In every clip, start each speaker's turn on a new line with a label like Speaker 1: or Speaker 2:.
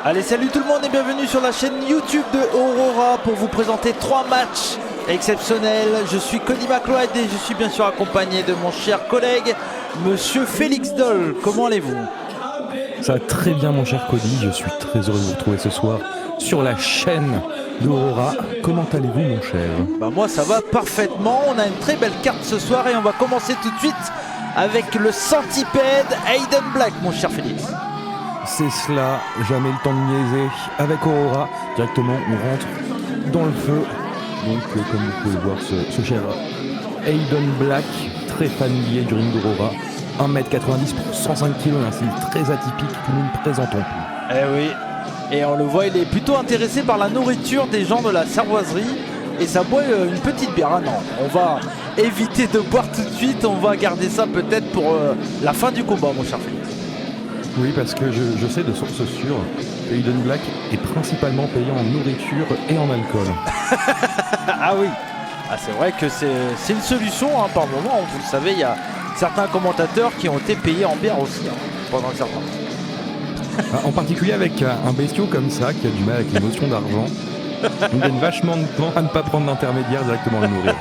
Speaker 1: Allez, salut tout le monde et bienvenue sur la chaîne YouTube de Aurora pour vous présenter 3 matchs exceptionnels. Je suis Cody McLeod et je suis bien sûr accompagné de mon cher collègue, Monsieur Félix Doll. Comment allez-vous?
Speaker 2: Ça va très bien mon cher Cody, je suis très heureux de vous retrouver ce soir sur la chaîne d'Aurora. Comment allez-vous mon cher?
Speaker 1: Moi ça va parfaitement, on a une très belle carte ce soir et on va commencer tout de suite avec le centipède Aiden Black, mon cher Félix.
Speaker 2: C'est cela, jamais le temps de niaiser. Avec Aurora, directement on rentre dans le feu. Donc comme vous pouvez voir ce cher Aiden Black, très familier du ring d'Aurora. 1m90 pour 105 kg, un style très atypique que nous ne présentons plus.
Speaker 1: Eh oui, et on le voit, il est plutôt intéressé par la nourriture des gens de la cervoiserie. Et ça boit une petite bière. Ah non, on va éviter de boire tout de suite, on va garder ça peut-être pour la fin du combat, mon cher Félix.
Speaker 2: Oui, parce que je sais de source sûre que Aiden Black est principalement payé en nourriture et en alcool.
Speaker 1: Ah oui, c'est vrai que c'est une solution par moment. Vous le savez, il y a certains commentateurs qui ont été payés en bière aussi pendant un certain temps.
Speaker 2: En particulier avec un bestiau comme ça qui a du mal avec les notions d'argent. On gagne vachement de temps à ne pas prendre d'intermédiaire, directement le nourrir.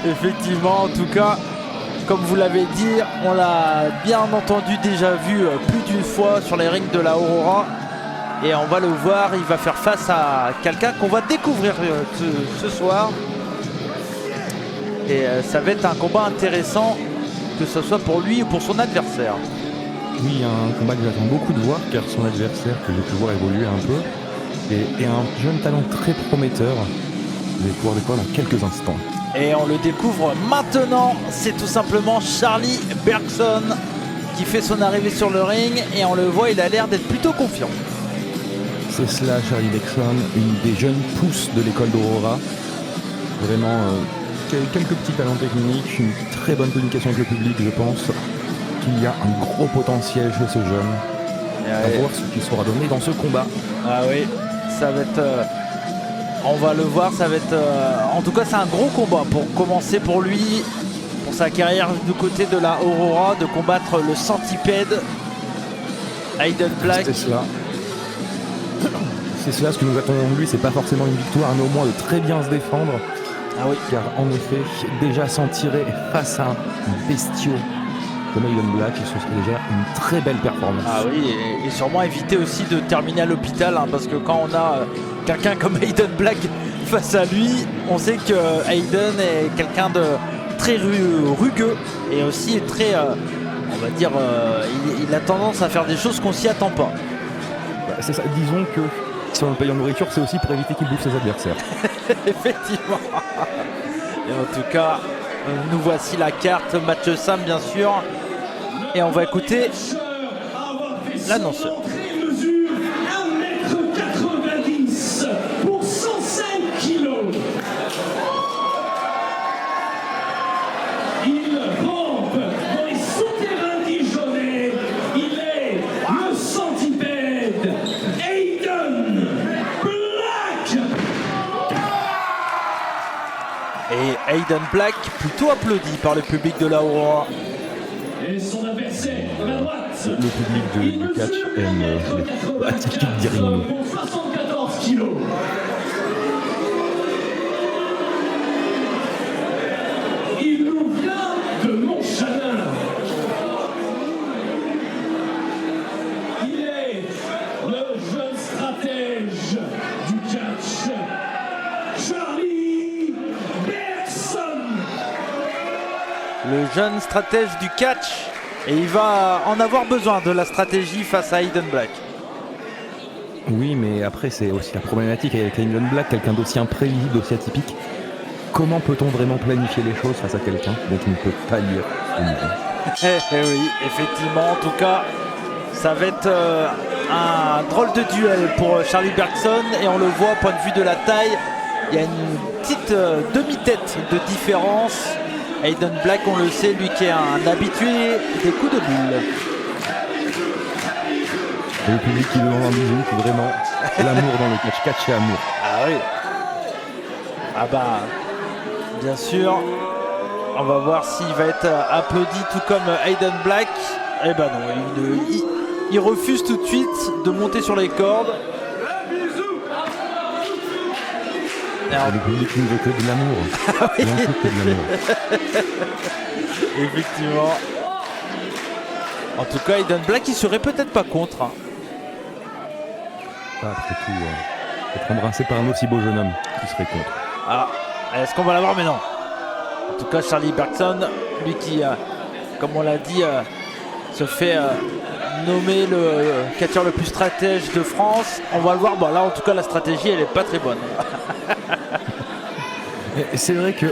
Speaker 1: Effectivement, en tout cas, comme vous l'avez dit, on l'a bien entendu déjà vu plus d'une fois sur les rings de la Aurora. Et on va le voir, il va faire face à quelqu'un qu'on va découvrir ce soir. Et ça va être un combat intéressant, que ce soit pour lui ou pour son adversaire.
Speaker 2: Oui, un combat que j'attends beaucoup de voir, car son adversaire, que j'ai pu voir évoluer un peu, est un jeune talent très prometteur. Vous allez pouvoir le voir dans quelques instants.
Speaker 1: Et on le découvre maintenant, c'est tout simplement Charlie Bergson qui fait son arrivée sur le ring et on le voit, il a l'air d'être plutôt confiant.
Speaker 2: C'est cela, Charlie Bergson, une des jeunes pousses de l'école d'Aurora. Vraiment, quelques petits talents techniques, une très bonne communication avec le public, je pense qu'il y a un gros potentiel chez ce jeune. À voir ce qu'il sera donné dans ce combat.
Speaker 1: Ah oui, ça va être... on va le voir, ça va être... en tout cas, c'est un gros combat pour commencer pour lui, pour sa carrière du côté de la Aurora, de combattre le centipède Aiden Black.
Speaker 2: C'est cela. C'est cela, ce que nous attendons de lui, c'est pas forcément une victoire, mais au moins de très bien se défendre.
Speaker 1: Ah oui.
Speaker 2: Car en effet, déjà s'en tirer face à un bestiau comme Aiden Black, ce serait déjà une très belle performance.
Speaker 1: Ah oui, et sûrement éviter aussi de terminer à l'hôpital, parce que quand on a quelqu'un comme Aiden Black face à lui, on sait que Aiden est quelqu'un de très rugueux et aussi très, on va dire, il a tendance à faire des choses qu'on s'y attend pas.
Speaker 2: C'est ça, disons que si on le paye en nourriture, c'est aussi pour éviter qu'il bouffe ses adversaires.
Speaker 1: Effectivement. Et en tout cas, nous voici la carte, match Sam bien sûr. Et on va écouter l'annonceur.
Speaker 3: Il mesure 1m90 pour 105 kg. Il rampe dans les souterrains dijonnais. Il est le centipède Aiden Black.
Speaker 1: Et Aiden Black plutôt applaudi par le public de la Aurora.
Speaker 3: Et son adversaire à la droite.
Speaker 2: Le public du catch aime les atypiques dirigeants.
Speaker 3: Pour 74 kilos. Il nous vient de Montchanin. Il est le jeune stratège du catch, Charlie Bergson.
Speaker 1: Le jeune stratège du catch, et il va en avoir besoin de la stratégie face à Aiden Black.
Speaker 2: Oui, mais après, c'est aussi la problématique avec Aiden Black, quelqu'un d'aussi imprévisible, d'aussi atypique. Comment peut-on vraiment planifier les choses face à quelqu'un dont on ne peut pas lire le niveau?
Speaker 1: Oui, effectivement, en tout cas, ça va être un drôle de duel pour Charlie Bergson, et on le voit, point de vue de la taille, il y a une petite demi-tête de différence. Aiden Black, on le sait, lui qui est un habitué des coups de boule.
Speaker 2: Et le public qui demande un bisou, c'est vraiment l'amour dans le catch. Catch et amour.
Speaker 1: Ah oui. Ah bah, bien sûr. On va voir s'il va être applaudi tout comme Aiden Black. Eh ben non, il refuse tout de suite de monter sur les cordes. Alors,
Speaker 2: Le public ne veut que de l'amour. Il en faut que de l'amour.
Speaker 1: effectivement. En tout cas, Aiden Black, il serait peut-être pas contre. Hein.
Speaker 2: Après tout, être embrassé par un aussi beau jeune homme, qui serait contre.
Speaker 1: Ah, est-ce qu'on va l'avoir? Mais non. En tout cas, Charlie Bergson, lui qui, comme on l'a dit, se fait nommer le catcheur le plus stratège de France. On va le voir. Bon, là, en tout cas, la stratégie, elle est pas très bonne.
Speaker 2: Et c'est vrai que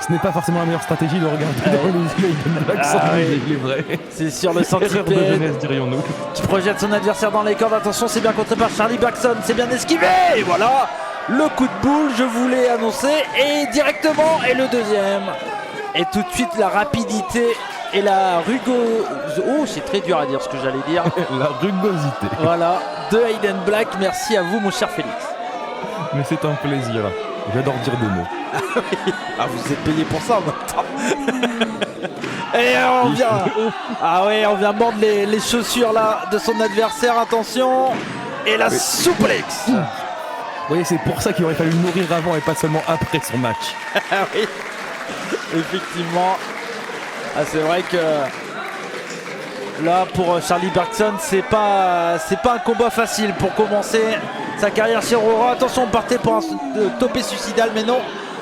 Speaker 2: ce n'est pas forcément la meilleure stratégie de regarder dans les yeux Aiden Black sans
Speaker 1: oui.
Speaker 2: il est vrai.
Speaker 1: C'est sur le
Speaker 2: Erreur de
Speaker 1: centipède
Speaker 2: jeunesse, dirions-nous.
Speaker 1: qui projette son adversaire dans les cordes. Attention, c'est bien contré par Charlie Bergson. C'est bien esquivé. Et voilà, le coup de boule, je vous l'ai annoncé. Et directement, et le deuxième. Et tout de suite, la rapidité et la rugose. Oh, c'est très dur à dire ce que j'allais dire.
Speaker 2: La rugosité.
Speaker 1: Voilà, de Aiden Black. Merci à vous, mon cher Félix.
Speaker 2: Mais c'est un plaisir. J'adore dire des mots.
Speaker 1: Ah, vous êtes payé pour ça en même temps. Et on vient. Ah ouais, on vient mordre les chaussures là de son adversaire. Attention. Et la souplex.
Speaker 2: Vous voyez, c'est pour ça qu'il aurait fallu le nourrir avant et pas seulement après son match.
Speaker 1: Ah oui, effectivement. Ah, c'est vrai que là pour Charlie Bergson, c'est pas un combat facile pour commencer sa carrière chez Aurora. Attention, on partait pour un topé suicidal, mais non.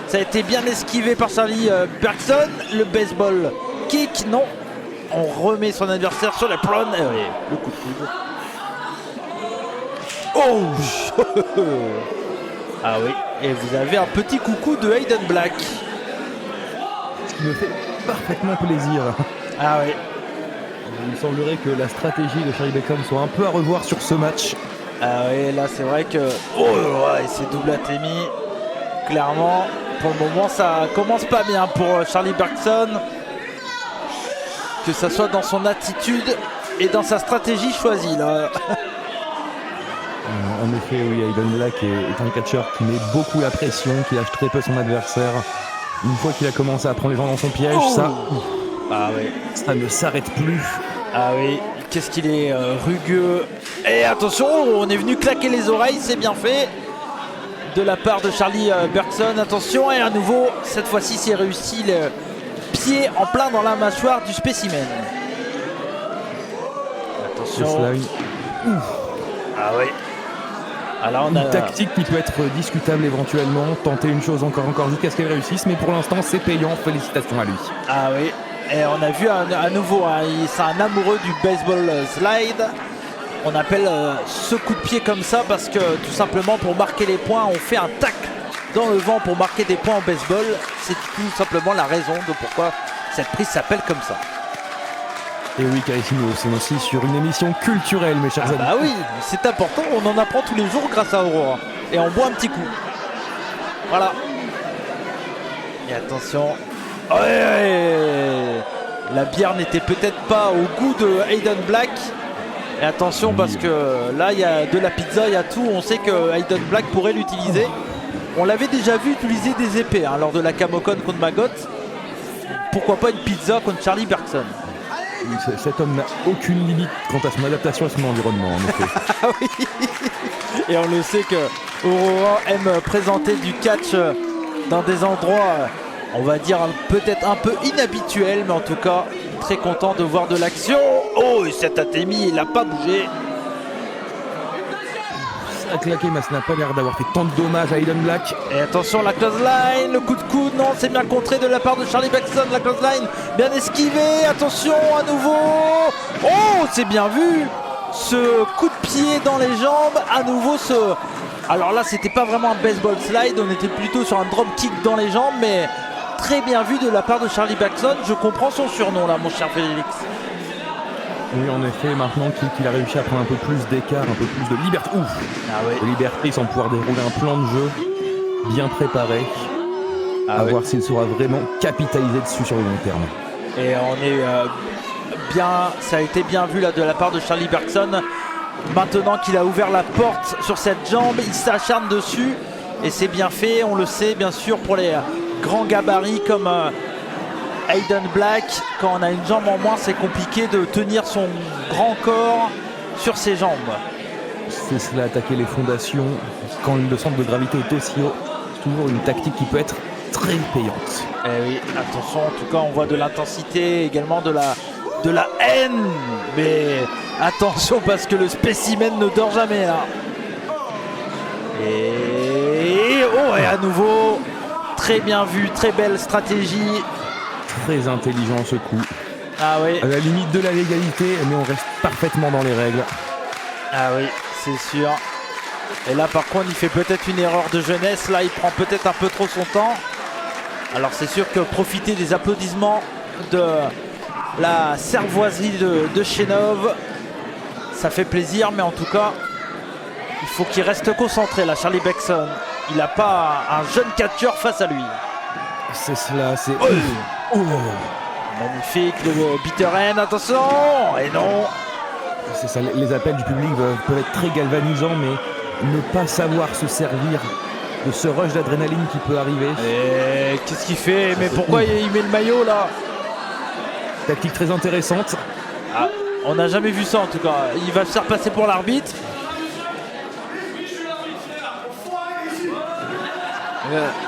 Speaker 1: Ça a été bien esquivé par Charlie Bergson. Le baseball kick, non. On remet son adversaire sur la plane. Et oui, le coup de coude. Oh. Ah oui, et vous avez un petit coucou de Aiden Black.
Speaker 2: Ce qui me fait parfaitement plaisir.
Speaker 1: Ah oui.
Speaker 2: Il semblerait que la stratégie de Charlie Bergson soit un peu à revoir sur ce match.
Speaker 1: Ah oui, là c'est vrai que... Oh ouais, c'est double atémie. Clairement, pour le moment ça commence pas bien pour Charlie Bergson. Que ça soit dans son attitude et dans sa stratégie choisie là.
Speaker 2: En effet, oui, Aiden Black est un catcheur qui met beaucoup la pression, qui lâche très peu son adversaire. Une fois qu'il a commencé à prendre les gens dans son piège,
Speaker 1: Ah oui.
Speaker 2: ça ne s'arrête plus.
Speaker 1: Ah oui, qu'est-ce qu'il est rugueux. Et attention, on est venu claquer les oreilles, c'est bien fait. De la part de Charlie Bergson, attention, et à nouveau, cette fois-ci c'est réussi le pied en plein dans la mâchoire du spécimen. Attention. Ah oui. Alors on a
Speaker 2: Une tactique qui peut être discutable éventuellement, tenter une chose encore jusqu'à ce qu'elle réussisse, mais pour l'instant c'est payant, félicitations à lui.
Speaker 1: Ah oui, et on a vu à nouveau, hein, c'est un amoureux du baseball slide. On appelle ce coup de pied comme ça parce que tout simplement pour marquer les points, on fait un tacle dans le vent pour marquer des points en baseball. C'est tout simplement la raison de pourquoi cette prise s'appelle comme ça.
Speaker 2: Et oui, Carissimo, c'est aussi sur une émission culturelle, mes chers amis.
Speaker 1: Bah oui, c'est important, on en apprend tous les jours grâce à Aurora. Et on boit un petit coup. Voilà. Et attention. Ouais, la bière n'était peut-être pas au goût de Aiden Black. Et attention parce que là il y a de la pizza, il y a tout. On sait que Aiden Black pourrait l'utiliser. On l'avait déjà vu utiliser des épées hein, lors de la Camocon contre Maggot. Pourquoi pas une pizza contre Charlie Bergson.
Speaker 2: Cet homme n'a aucune limite quant à son adaptation à son environnement, en effet.
Speaker 1: Ah oui. Et on le sait que Aurora aime présenter du catch dans des endroits, on va dire peut-être un peu inhabituels, mais en tout cas très content de voir de l'action. Oh, et cet Atemi, il n'a pas bougé.
Speaker 2: Ça a claqué, mais ça n'a pas l'air d'avoir fait tant de dommages à Aiden Black.
Speaker 1: Et attention, la close line, le coup de coude, non, c'est bien contré de la part de Charlie Bergson. La close line, bien esquivé, attention à nouveau. Oh, c'est bien vu. Ce coup de pied dans les jambes, à nouveau ce... Alors là, c'était pas vraiment un baseball slide, on était plutôt sur un drop kick dans les jambes, mais très bien vu de la part de Charlie Bergson. Je comprends son surnom là, mon cher Félix.
Speaker 2: Oui, en effet, maintenant qu'il a réussi à prendre un peu plus d'écart, un peu plus de liberté. Ouf, de liberté sans pouvoir dérouler un plan de jeu bien préparé. À voir s'il sera vraiment capitalisé dessus sur le long terme.
Speaker 1: Et on est bien, ça a été bien vu là de la part de Charlie Bergson. Maintenant qu'il a ouvert la porte sur cette jambe, il s'acharne dessus et c'est bien fait. On le sait bien sûr pour les grands gabarits comme Aiden Black. Quand on a une jambe en moins, c'est compliqué de tenir son grand corps sur ses jambes.
Speaker 2: C'est cela, attaquer les fondations quand le centre de gravité est aussi haut. C'est toujours une tactique qui peut être très payante.
Speaker 1: Eh oui, attention, en tout cas on voit de l'intensité, également de la haine. Mais attention parce que le spécimen ne dort jamais là. Et à nouveau, très bien vu, très belle stratégie.
Speaker 2: Très intelligent ce coup.
Speaker 1: Ah oui.
Speaker 2: À la limite de la légalité, mais on reste parfaitement dans les règles.
Speaker 1: Ah oui, c'est sûr. Et là par contre il fait peut-être une erreur de jeunesse, là il prend peut-être un peu trop son temps. Alors c'est sûr que profiter des applaudissements de la cervoiserie de Chenov, ça fait plaisir, mais en tout cas il faut qu'il reste concentré là, Charlie Bexon. Il n'a pas un jeune catcheur face à lui.
Speaker 2: C'est cela, c'est...
Speaker 1: Magnifique de Bitteren, attention. Et non.
Speaker 2: C'est ça, les appels du public peuvent être très galvanisants, mais ne pas savoir se servir de ce rush d'adrénaline qui peut arriver.
Speaker 1: Et qu'est-ce qu'il fait? Mais pourquoi il met le maillot là?
Speaker 2: Tactique très intéressante.
Speaker 1: Ah, on n'a jamais vu ça en tout cas. Il va se faire passer pour l'arbitre.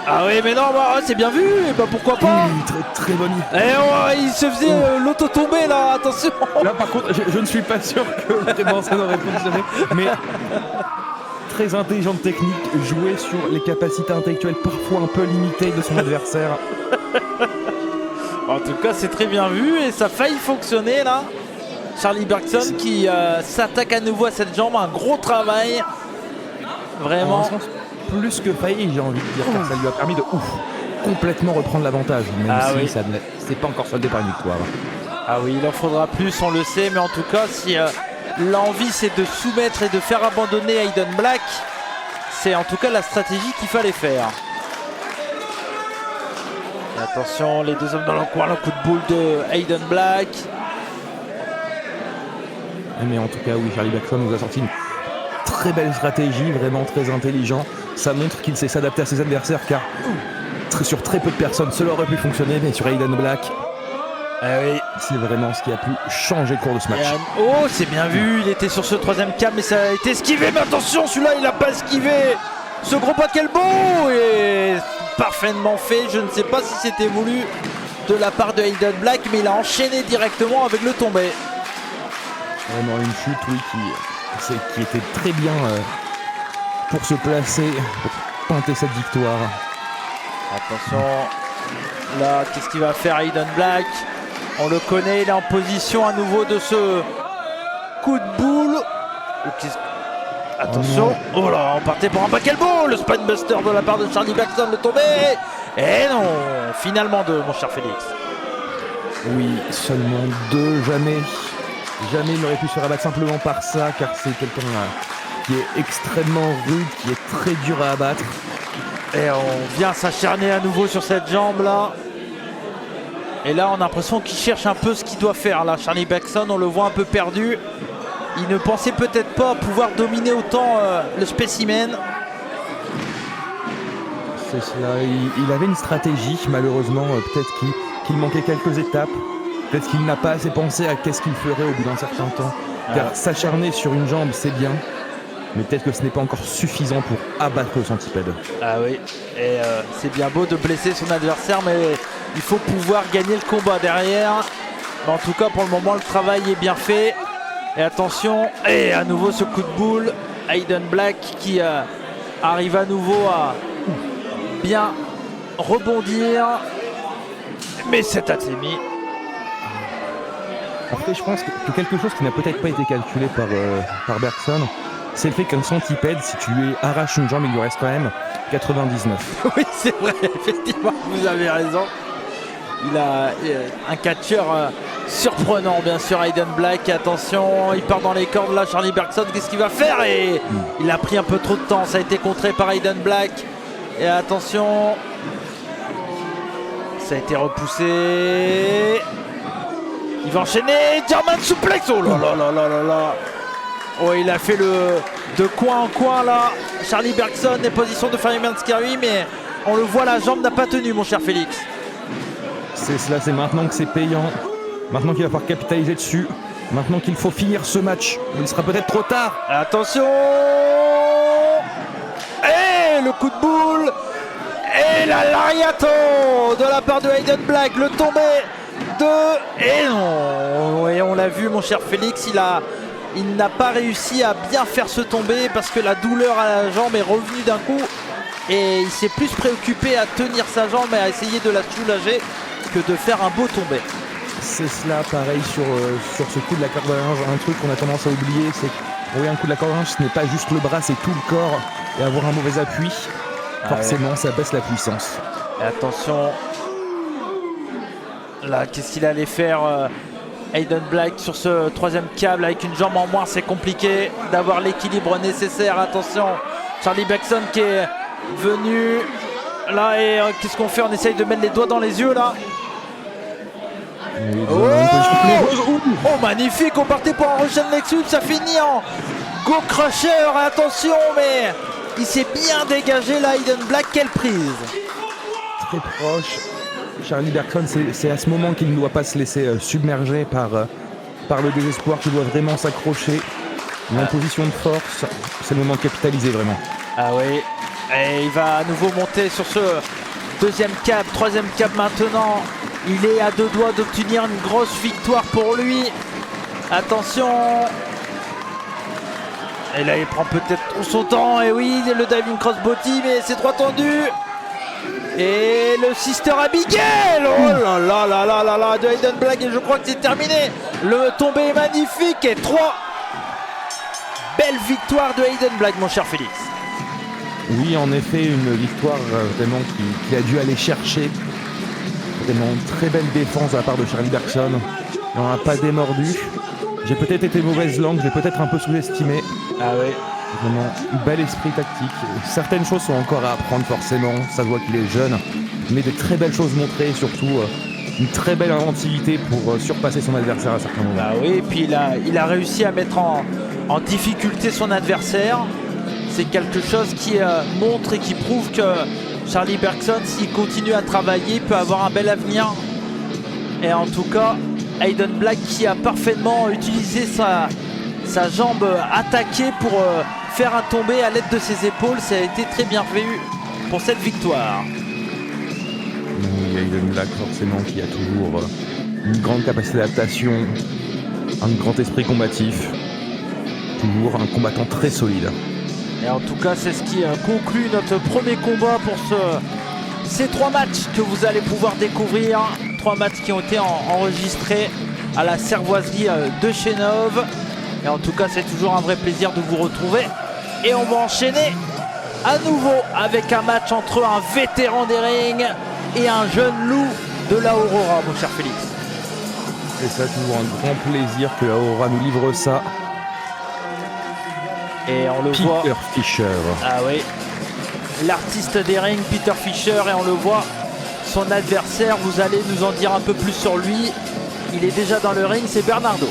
Speaker 1: Ah oui mais non, c'est bien vu, bah pourquoi pas.
Speaker 2: Oui, très bonne idée.
Speaker 1: Et il se faisait l'auto-tombée là, attention.
Speaker 2: Là par contre, je ne suis pas sûr que vraiment ça n'aurait fonctionné, mais très intelligente technique, jouer sur les capacités intellectuelles parfois un peu limitées de son adversaire.
Speaker 1: En tout cas c'est très bien vu et ça a failli fonctionner là. Charlie Bexon qui s'attaque à nouveau à cette jambe, un gros travail. Vraiment.
Speaker 2: Plus que failli, j'ai envie de dire, car ça lui a permis de complètement reprendre l'avantage, même si ça c'est pas encore soldé par une victoire.
Speaker 1: Ah oui, il en faudra plus, on le sait, mais en tout cas, si l'envie c'est de soumettre et de faire abandonner Aiden Black, c'est en tout cas la stratégie qu'il fallait faire. Et attention, les deux hommes dans le coin, le coup de boule de Aiden Black.
Speaker 2: Mais en tout cas, oui, Charlie Bexon nous a sorti une très belle stratégie, vraiment très intelligent. Ça montre qu'il sait s'adapter à ses adversaires, car sur très peu de personnes cela aurait pu fonctionner, mais sur Aiden Black, c'est vraiment ce qui a pu changer le cours de ce match.
Speaker 1: Oh, c'est bien vu, il était sur ce troisième câble, mais ça a été esquivé, mais attention, celui-là il n'a pas esquivé. Ce gros paquet beau est parfaitement fait, je ne sais pas si c'était voulu de la part de Aiden Black, mais il a enchaîné directement avec le tombé.
Speaker 2: Vraiment une chute, oui, qui était très bien pour se placer, pour tenter cette victoire.
Speaker 1: Attention, là, qu'est-ce qu'il va faire Aiden Black? On le connaît, il est en position à nouveau de ce coup de boule. Attention, oh là, on partait pour un back elbow, le spinebuster de la part de Charlie Bexon, le tombé. Et non, finalement deux, mon cher Félix.
Speaker 2: Oui, seulement deux, jamais il n'aurait pu se rabattre simplement par ça, car c'est quelqu'un qui est extrêmement rude, qui est très dur à abattre.
Speaker 1: Et on vient s'acharner à nouveau sur cette jambe là. Et là on a l'impression qu'il cherche un peu ce qu'il doit faire là. Charlie Bexon, on le voit un peu perdu. Il ne pensait peut-être pas pouvoir dominer autant le spécimen.
Speaker 2: C'est cela, il avait une stratégie, malheureusement, peut-être qu'il manquait quelques étapes. Peut-être qu'il n'a pas assez pensé à qu'est-ce qu'il ferait au bout d'un certain temps. Car s'acharner sur une jambe, c'est bien. Mais peut-être que ce n'est pas encore suffisant pour abattre le centipède.
Speaker 1: Ah oui, et c'est bien beau de blesser son adversaire, mais il faut pouvoir gagner le combat derrière. Mais en tout cas, pour le moment, le travail est bien fait. Et attention, et à nouveau ce coup de boule. Aiden Black qui arrive à nouveau à bien rebondir. Mais c'est atémie.
Speaker 2: Après, je pense que quelque chose qui n'a peut-être pas été calculé par Bexon, c'est le fait qu'un centipède, si tu lui arraches une jambe, il lui reste quand même 99.
Speaker 1: Oui, c'est vrai, effectivement, vous avez raison. Il a un catcheur surprenant, bien sûr, Aiden Black. Attention, il part dans les cordes là, Charlie Bexon, qu'est-ce qu'il va faire? Et il a pris un peu trop de temps, ça a été contré par Aiden Black. Et attention, ça a été repoussé. Il va enchaîner, German suplex. Oh là là là là là là. Oh, il a fait de coin en coin là. Charlie Bexon est position de Fireman Scary, mais on le voit, la jambe n'a pas tenu, mon cher Félix.
Speaker 2: C'est cela, c'est maintenant que c'est payant. Maintenant qu'il va falloir capitaliser dessus. Maintenant qu'il faut finir ce match, il sera peut-être trop tard.
Speaker 1: Attention. Et le coup de boule. Et la lariato de la part de Aiden Black. Le tombé de... Et non. Et on l'a vu, mon cher Félix, il n'a pas réussi à bien faire ce tombé parce que la douleur à la jambe est revenue d'un coup. Et il s'est plus préoccupé à tenir sa jambe et à essayer de la soulager que de faire un beau tombé.
Speaker 2: C'est cela, pareil sur ce coup de la corde à linge. Un truc qu'on a tendance à oublier, c'est que un coup de la corde à linge, ce n'est pas juste le bras, c'est tout le corps. Et avoir un mauvais appui, forcément, ça baisse la puissance.
Speaker 1: Et attention, là, qu'est-ce qu'il allait faire Aiden Black sur ce troisième câble avec une jambe en moins, c'est compliqué d'avoir l'équilibre nécessaire. Attention, Charlie Baxon qui est venu là et qu'est-ce qu'on fait? On essaye de mettre les doigts dans les yeux là. Oh, magnifique, on partait pour un Russian Nexus, ça finit en Go Crusher. Attention, mais il s'est bien dégagé là, Aiden Black, quelle prise.
Speaker 2: Très proche. Charlie Bergson, c'est à ce moment qu'il ne doit pas se laisser submerger par le désespoir, qu'il doit vraiment s'accrocher. En position de force, c'est le moment de capitaliser vraiment.
Speaker 1: Ah oui, et il va à nouveau monter sur ce deuxième cap, troisième cap maintenant. Il est à 2 doigts d'obtenir une grosse victoire pour lui. Attention. Et là il prend peut-être trop son temps. Et oui, le diving crossbody, mais c'est trop tendu. Et le Sister Abigail. Oh là là là là là là de Aiden Black. Et je crois que c'est terminé. Le tombé est magnifique. Et 3 belles victoires de Aiden Black, mon cher Félix.
Speaker 2: Oui, en effet, une victoire vraiment qui a dû aller chercher. Vraiment très belle défense de la part de Charlie Bergson. On n'a pas démordu. J'ai peut-être été mauvaise langue, j'ai peut-être un peu sous-estimé.
Speaker 1: Ah oui.
Speaker 2: Vraiment, bel esprit tactique. Certaines choses sont encore à apprendre forcément, ça se voit qu'il est jeune. Mais de très belles choses montrées, surtout une très belle inventivité pour surpasser son adversaire à certains moments.
Speaker 1: Ah oui, et puis il a réussi à mettre en difficulté son adversaire. C'est quelque chose qui montre et qui prouve que Charlie Bergson, s'il continue à travailler, peut avoir un bel avenir. Et en tout cas, Aiden Black qui a parfaitement utilisé sa jambe attaquée pour faire un tombé à l'aide de ses épaules. Ça a été très bien vu pour cette victoire.
Speaker 2: Oui, Aiden Black forcément qui a toujours une grande capacité d'adaptation, un grand esprit combatif, toujours un combattant très solide.
Speaker 1: Et en tout cas, c'est ce qui conclut notre premier combat pour ces 3 matchs que vous allez pouvoir découvrir. 3 matchs qui ont été enregistrés à la cervoiserie de Chénov. Et en tout cas, c'est toujours un vrai plaisir de vous retrouver. Et on va enchaîner à nouveau avec un match entre un vétéran des rings et un jeune loup de la Aurora, mon cher Félix.
Speaker 2: C'est ça, toujours un grand plaisir que la Aurora nous livre ça.
Speaker 1: Et on le voit.
Speaker 2: Peter Fischer.
Speaker 1: Ah oui. L'artiste des rings, Peter Fischer, et on le voit. Son adversaire, vous allez nous en dire un peu plus sur lui. Il est déjà dans le ring, c'est Bernardo.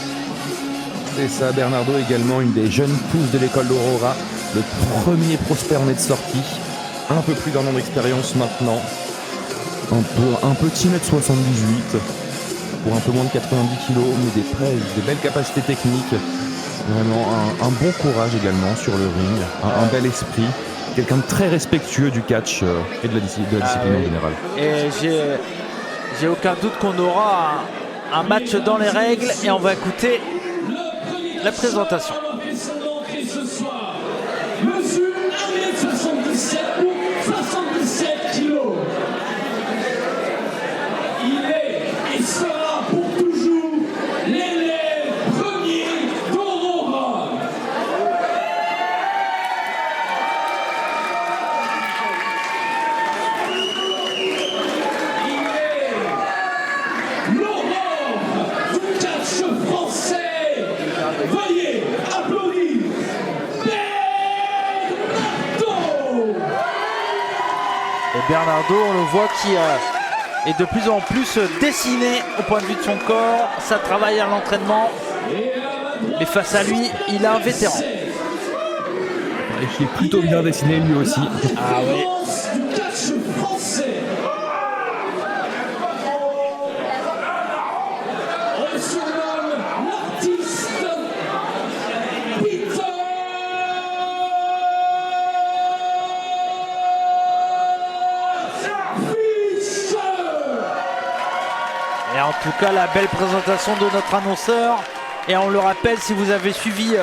Speaker 2: C'est ça, Bernardo également, une des jeunes pousses de l'école d'Aurora. Le premier prospect en est de sortie. Un peu plus d'un an d'expérience maintenant. Un petit mètre 78 pour un peu moins de 90 kg, mais des belles capacités techniques. Vraiment un bon courage également sur le ring, un bel esprit. Quelqu'un de très respectueux du catch et de la discipline en général. Et
Speaker 1: j'ai aucun doute qu'on aura un match dans les règles et on va écouter la présentation.
Speaker 3: Ce soir, mesure 1m77 ou 77 kg. Il est et sera pour toujours l'élève premier d'Aurora. Il est l'aurore du catch français. Veuillez applaudir Bernardo.
Speaker 1: Et Bernardo, on le voit qui est de plus en plus dessiné au point de vue de son corps. Ça travaille à l'entraînement. Mais face à lui, il a un vétéran.
Speaker 2: Et qui est plutôt bien dessiné lui aussi.
Speaker 1: Ah oui.
Speaker 3: Du catch français. On le surnomme l'artiste
Speaker 1: tout cas, la belle présentation de notre annonceur. Et on le rappelle, si vous avez suivi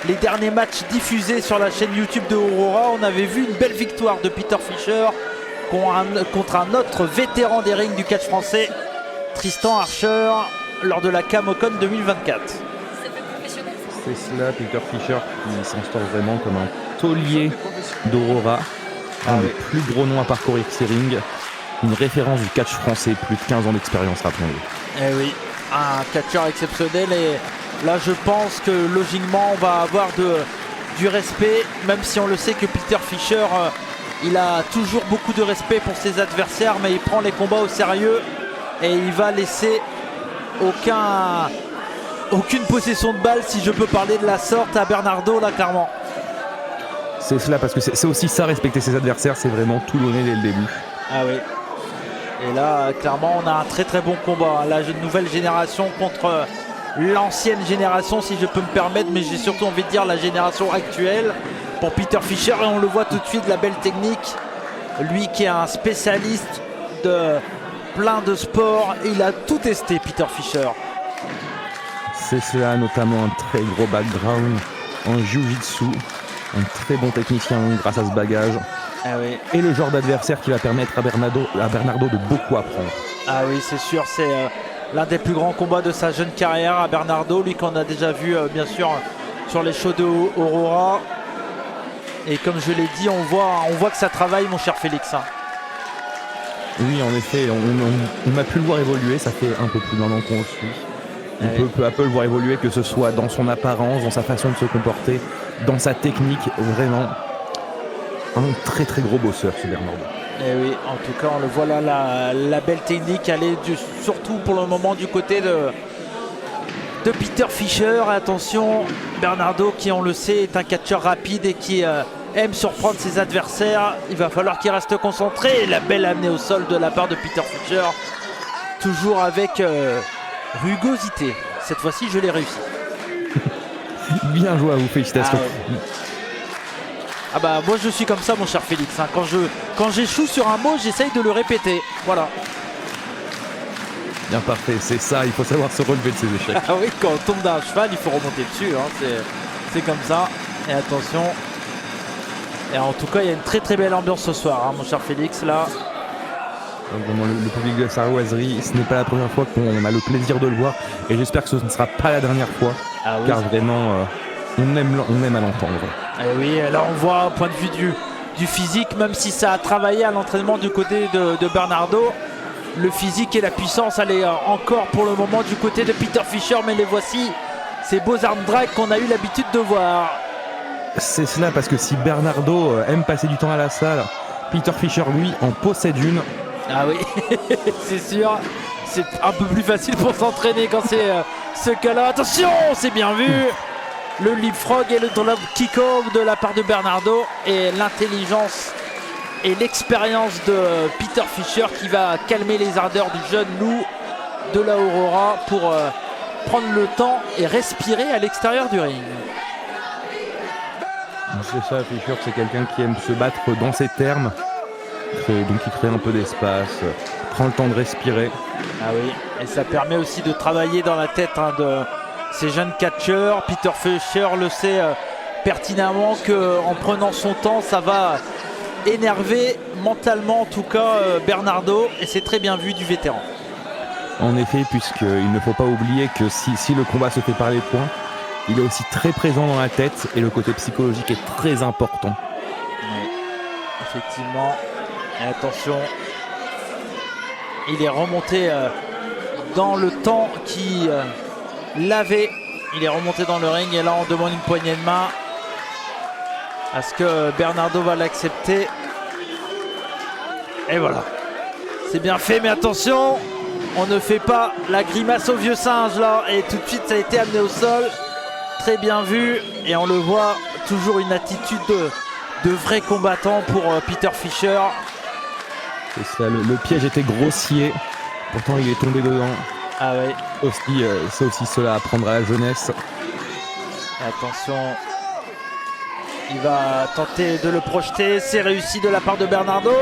Speaker 1: les derniers matchs diffusés sur la chaîne YouTube de Aurora, on avait vu une belle victoire de Peter Fischer contre un autre vétéran des rings du catch français, Tristan Archer, lors de la Camocon 2024.
Speaker 2: C'est cela, Peter Fischer qui s'instaure vraiment comme un taulier d'Aurora, un des plus gros noms à parcourir ces rings, une référence du catch français, plus de 15 ans d'expérience, rappelons-le.
Speaker 1: Eh oui, un catcheur exceptionnel, et là je pense que logiquement on va avoir du respect, même si on le sait que Peter Fischer il a toujours beaucoup de respect pour ses adversaires, mais il prend les combats au sérieux et il va laisser aucune possession de balle, si je peux parler de la sorte, à Bernardo là, clairement.
Speaker 2: C'est cela, parce que c'est aussi ça, respecter ses adversaires, c'est vraiment tout donner dès le début.
Speaker 1: Ah oui. Et là, clairement, on a un très très bon combat. La nouvelle génération contre l'ancienne génération, si je peux me permettre, mais j'ai surtout envie de dire la génération actuelle pour Peter Fischer. Et on le voit tout de suite, la belle technique. Lui qui est un spécialiste de plein de sports, il a tout testé, Peter Fischer.
Speaker 2: C'est cela, notamment un très gros background en jiu-jitsu, un très bon technicien grâce à ce bagage.
Speaker 1: Ah oui.
Speaker 2: Et le genre d'adversaire qui va permettre à Bernardo de beaucoup apprendre.
Speaker 1: Ah oui, c'est sûr, c'est l'un des plus grands combats de sa jeune carrière à Bernardo, lui qu'on a déjà vu bien sûr sur les shows de Aurora. Et comme je l'ai dit, on voit que ça travaille, mon cher Félix.
Speaker 2: Oui, en effet, on a pu le voir évoluer, ça fait un peu plus d'un an qu'on le suit. On peut peu à peu le voir évoluer, que ce soit dans son apparence, dans sa façon de se comporter, dans sa technique, vraiment. Un très très gros bosseur, ce Bernardo.
Speaker 1: Et oui, en tout cas, on le voit là, la belle technique, elle est surtout pour le moment du côté de Peter Fischer. Attention, Bernardo, qui on le sait est un catcheur rapide et qui aime surprendre ses adversaires. Il va falloir qu'il reste concentré. Et la belle amenée au sol de la part de Peter Fischer, toujours avec rugosité. Cette fois-ci, je l'ai réussi.
Speaker 2: Bien joué à vous, félicitations.
Speaker 1: Ah bah moi je suis comme ça, mon cher Félix, hein. Quand j'échoue sur un mot, j'essaye de le répéter. Voilà.
Speaker 2: Bien, parfait, c'est ça, il faut savoir se relever de ses échecs.
Speaker 1: Ah oui, quand on tombe d'un cheval, il faut remonter dessus, hein. C'est comme ça. Et attention. Et en tout cas, il y a une très très belle ambiance ce soir, hein, mon cher Félix, là.
Speaker 2: Vraiment, le public de Sarroiserie, ce n'est pas la première fois qu'on a le plaisir de le voir, et j'espère que ce ne sera pas la dernière fois, car vraiment, on aime à l'entendre.
Speaker 1: Et oui, là on voit au point de vue du physique, même si ça a travaillé à l'entraînement du côté de Bernardo, le physique et la puissance, elle est encore pour le moment du côté de Peter Fischer, mais les voici, ces beaux arm drag qu'on a eu l'habitude de voir.
Speaker 2: C'est cela, parce que si Bernardo aime passer du temps à la salle, Peter Fischer, lui, en possède une.
Speaker 1: Ah oui, c'est sûr, c'est un peu plus facile pour s'entraîner quand c'est ce cas-là. Attention, c'est bien vu. Le leapfrog et le drop kick-off de la part de Bernardo, et l'intelligence et l'expérience de Peter Fischer qui va calmer les ardeurs du jeune loup de la Aurora pour prendre le temps et respirer à l'extérieur du ring.
Speaker 2: C'est ça, Fischer, c'est quelqu'un qui aime se battre dans ses termes, donc il crée un peu d'espace, prend le temps de respirer.
Speaker 1: Ah oui, et ça permet aussi de travailler dans la tête de ces jeunes catcheurs. Peter Fischer le sait pertinemment qu'en prenant son temps, ça va énerver mentalement en tout cas Bernardo, et c'est très bien vu du vétéran.
Speaker 2: En effet, puisqu'il ne faut pas oublier que si le combat se fait par les points, il est aussi très présent dans la tête, et le côté psychologique est très important.
Speaker 1: Oui, effectivement. Et attention, il est remonté dans le temps qui l'avait. Il est remonté dans le ring, et là on demande une poignée de main. Est-ce que Bernardo va l'accepter? Et voilà, c'est bien fait, mais attention, on ne fait pas la grimace au vieux singe là, et tout de suite ça a été amené au sol. Très bien vu, et on le voit, toujours une attitude de vrai combattant pour Peter Fischer.
Speaker 2: C'est ça, le piège était grossier, pourtant il est tombé dedans.
Speaker 1: Ah oui.
Speaker 2: C'est aussi cela à apprendre à la jeunesse.
Speaker 1: Attention, il va tenter de le projeter, c'est réussi de la part de Bernardo,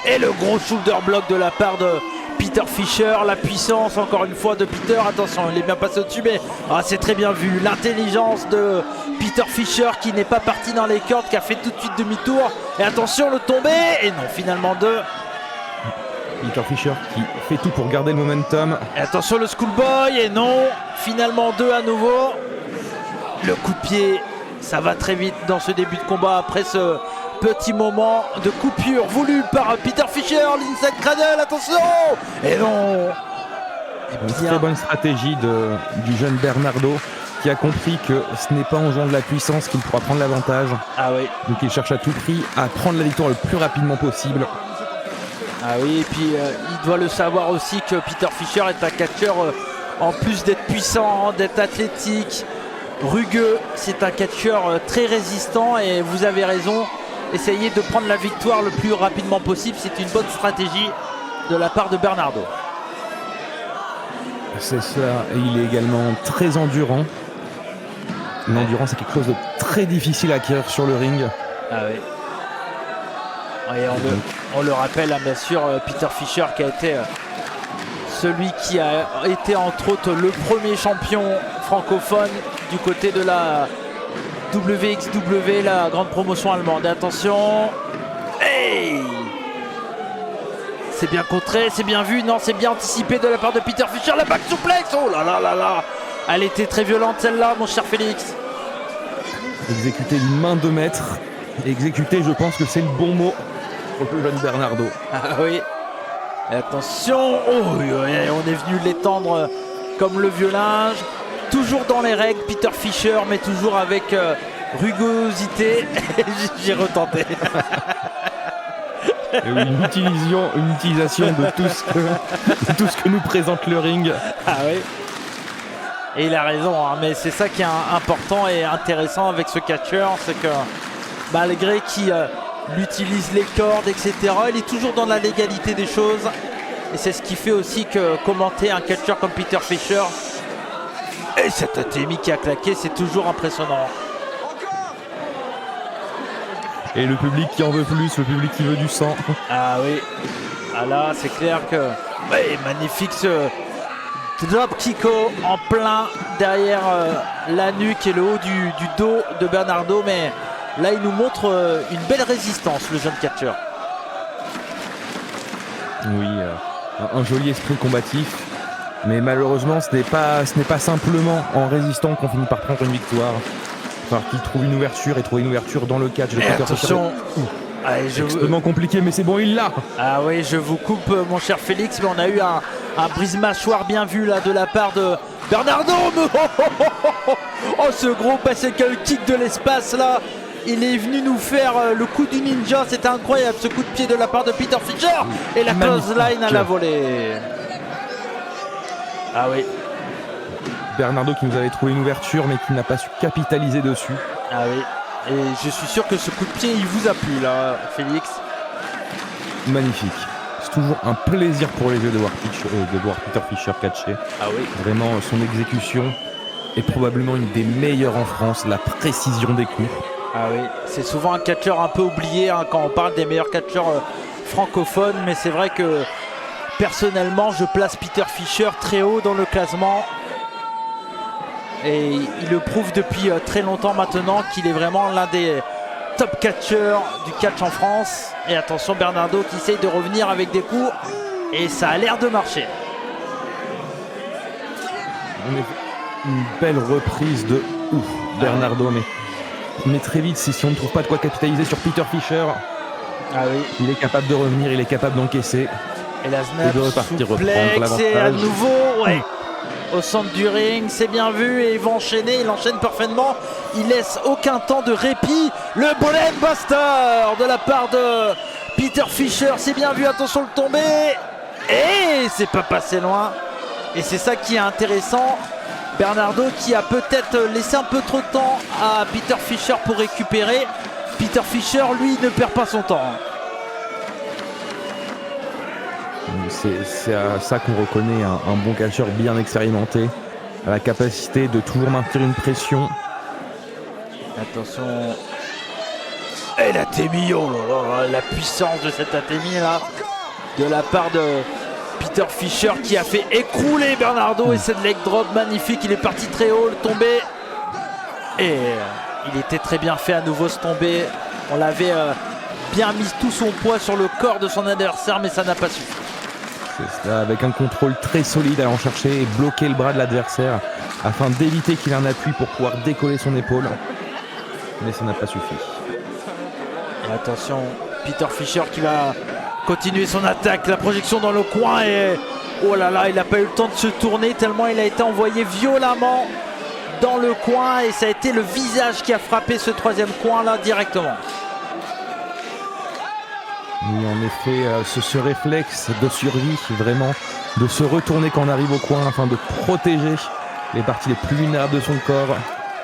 Speaker 1: et le gros shoulder block de la part de Peter Fischer, la puissance encore une fois de Peter. Attention, il est bien passé au-dessus, mais c'est très bien vu. L'intelligence de Peter Fischer qui n'est pas parti dans les cordes, qui a fait tout de suite demi-tour. Et attention, le tombé. Et non, finalement 2.
Speaker 2: Peter Fischer qui fait tout pour garder le momentum.
Speaker 1: Et attention, le schoolboy. Et non, finalement 2 à nouveau. Le coup de pied, ça va très vite dans ce début de combat après ce petit moment de coupure voulu par Peter Fischer, l'inside cradle, attention. Et non.
Speaker 2: Une très bonne stratégie du jeune Bernardo qui a compris que ce n'est pas en jouant de la puissance qu'il pourra prendre l'avantage.
Speaker 1: Ah oui.
Speaker 2: Donc il cherche à tout prix à prendre la victoire le plus rapidement possible.
Speaker 1: Ah oui, et puis il doit le savoir aussi que Peter Fischer est un catcheur, en plus d'être puissant, d'être athlétique, rugueux, c'est un catcheur très résistant et vous avez raison, essayez de prendre la victoire le plus rapidement possible, c'est une bonne stratégie de la part de Bernardo.
Speaker 2: C'est ça, et il est également très endurant. L'endurance, c'est quelque chose de très difficile à acquérir sur le ring.
Speaker 1: Ah oui. Et on le rappelle, hein, bien sûr, Peter Fischer qui a été celui qui a été entre autres le premier champion francophone du côté de la WXW, la grande promotion allemande. Attention, hey, c'est bien contré, c'est bien vu, non, c'est bien anticipé de la part de Peter Fischer. La back suplex, oh là là là là, elle était très violente celle-là, mon cher Félix.
Speaker 2: Exécuter d'une main de maître, exécuter, je pense que c'est le bon mot pour le jeune Bernardo.
Speaker 1: Ah oui. Et attention, on est venu l'étendre comme le vieux linge. Toujours dans les règles, Peter Fischer, mais toujours avec rugosité. J'ai retenté.
Speaker 2: Une utilisation de tout ce que nous présente le ring.
Speaker 1: Ah oui. Et il a raison, hein, mais c'est ça qui est important et intéressant avec ce catcheur, c'est que malgré qu'il utilise les cordes, etc., il est toujours dans la légalité des choses. Et c'est ce qui fait aussi que commenter un catcheur comme Peter Fischer, et cette ATMI qui a claqué, c'est toujours impressionnant.
Speaker 2: Et le public qui en veut plus, le public qui veut du sang.
Speaker 1: Ah oui, ah là c'est clair que magnifique ce drop kicko en plein derrière la nuque et le haut du dos de Bernardo, mais là il nous montre une belle résistance, le jeune catcheur.
Speaker 2: Oui, un joli esprit combatif, mais malheureusement ce n'est pas simplement en résistant qu'on finit par prendre une victoire. Il va falloir qu'il trouve une ouverture et trouver une ouverture dans le catch.
Speaker 1: Attention,
Speaker 2: c'est extrêmement compliqué, mais c'est bon, il l'a.
Speaker 1: Ah oui, je vous coupe mon cher Félix, mais on a eu un brise-mâchoire bien vu là de la part de Bernardo. Oh, ce gros bicycle kick de l'espace là, il est venu nous faire le coup du ninja, c'était incroyable ce coup de pied de la part de Peter Fischer. Et la clothesline à la volée. Ah oui.
Speaker 2: Bernardo qui nous avait trouvé une ouverture mais qui n'a pas su capitaliser dessus.
Speaker 1: Ah oui. Et je suis sûr que ce coup de pied il vous a plu là, Félix.
Speaker 2: Magnifique. C'est toujours un plaisir pour les yeux de voir Peter Fischer catcher.
Speaker 1: Ah oui.
Speaker 2: Vraiment, son exécution est probablement une des meilleures en France, la précision des coups.
Speaker 1: Ah oui, c'est souvent un catcheur un peu oublié hein, quand on parle des meilleurs catcheurs francophones, mais c'est vrai que personnellement je place Peter Fischer très haut dans le classement et il le prouve depuis très longtemps maintenant qu'il est vraiment l'un des top catcheurs du catch en France. Et attention, Bernardo qui essaye de revenir avec des coups et ça a l'air de marcher.
Speaker 2: Une belle reprise de Bernardo, mais très vite, si on ne trouve pas de quoi capitaliser sur Peter Fischer,
Speaker 1: oui.
Speaker 2: Il est capable de revenir, il est capable d'encaisser
Speaker 1: et la snap,
Speaker 2: et de repartir reprendre l'avantage.
Speaker 1: Et à nouveau, au centre du ring, c'est bien vu et il va enchaîner, il enchaîne parfaitement, il laisse aucun temps de répit. Le Brainbuster de la part de Peter Fischer, c'est bien vu, attention le tombé et c'est pas passé loin. Et c'est ça qui est intéressant. Bernardo qui a peut-être laissé un peu trop de temps à Peter Fischer pour récupérer. Peter Fischer, lui, ne perd pas son temps.
Speaker 2: C'est à ça qu'on reconnaît un bon catcheur bien expérimenté, à la capacité de toujours maintenir une pression.
Speaker 1: Attention. Et la Temi, oh là là, la puissance de cette Atemi là, de la part de Peter Fischer qui a fait écrouler Bernardo et cette leg drop magnifique. Il est parti très haut, le tombé. Et il était très bien fait à nouveau ce tombé. On l'avait bien mis tout son poids sur le corps de son adversaire, mais ça n'a pas suffi.
Speaker 2: C'est ça, avec un contrôle très solide, allant chercher et bloquer le bras de l'adversaire afin d'éviter qu'il ait un appui pour pouvoir décoller son épaule. Mais ça n'a pas suffi.
Speaker 1: Et attention, Peter Fischer qui va continuer son attaque. La projection dans le coin et oh là là, il n'a pas eu le temps de se tourner tellement il a été envoyé violemment dans le coin et ça a été le visage qui a frappé ce troisième coin là directement.
Speaker 2: Oui, en effet, ce réflexe de survie, vraiment, de se retourner quand on arrive au coin afin de protéger les parties les plus vulnérables de son corps.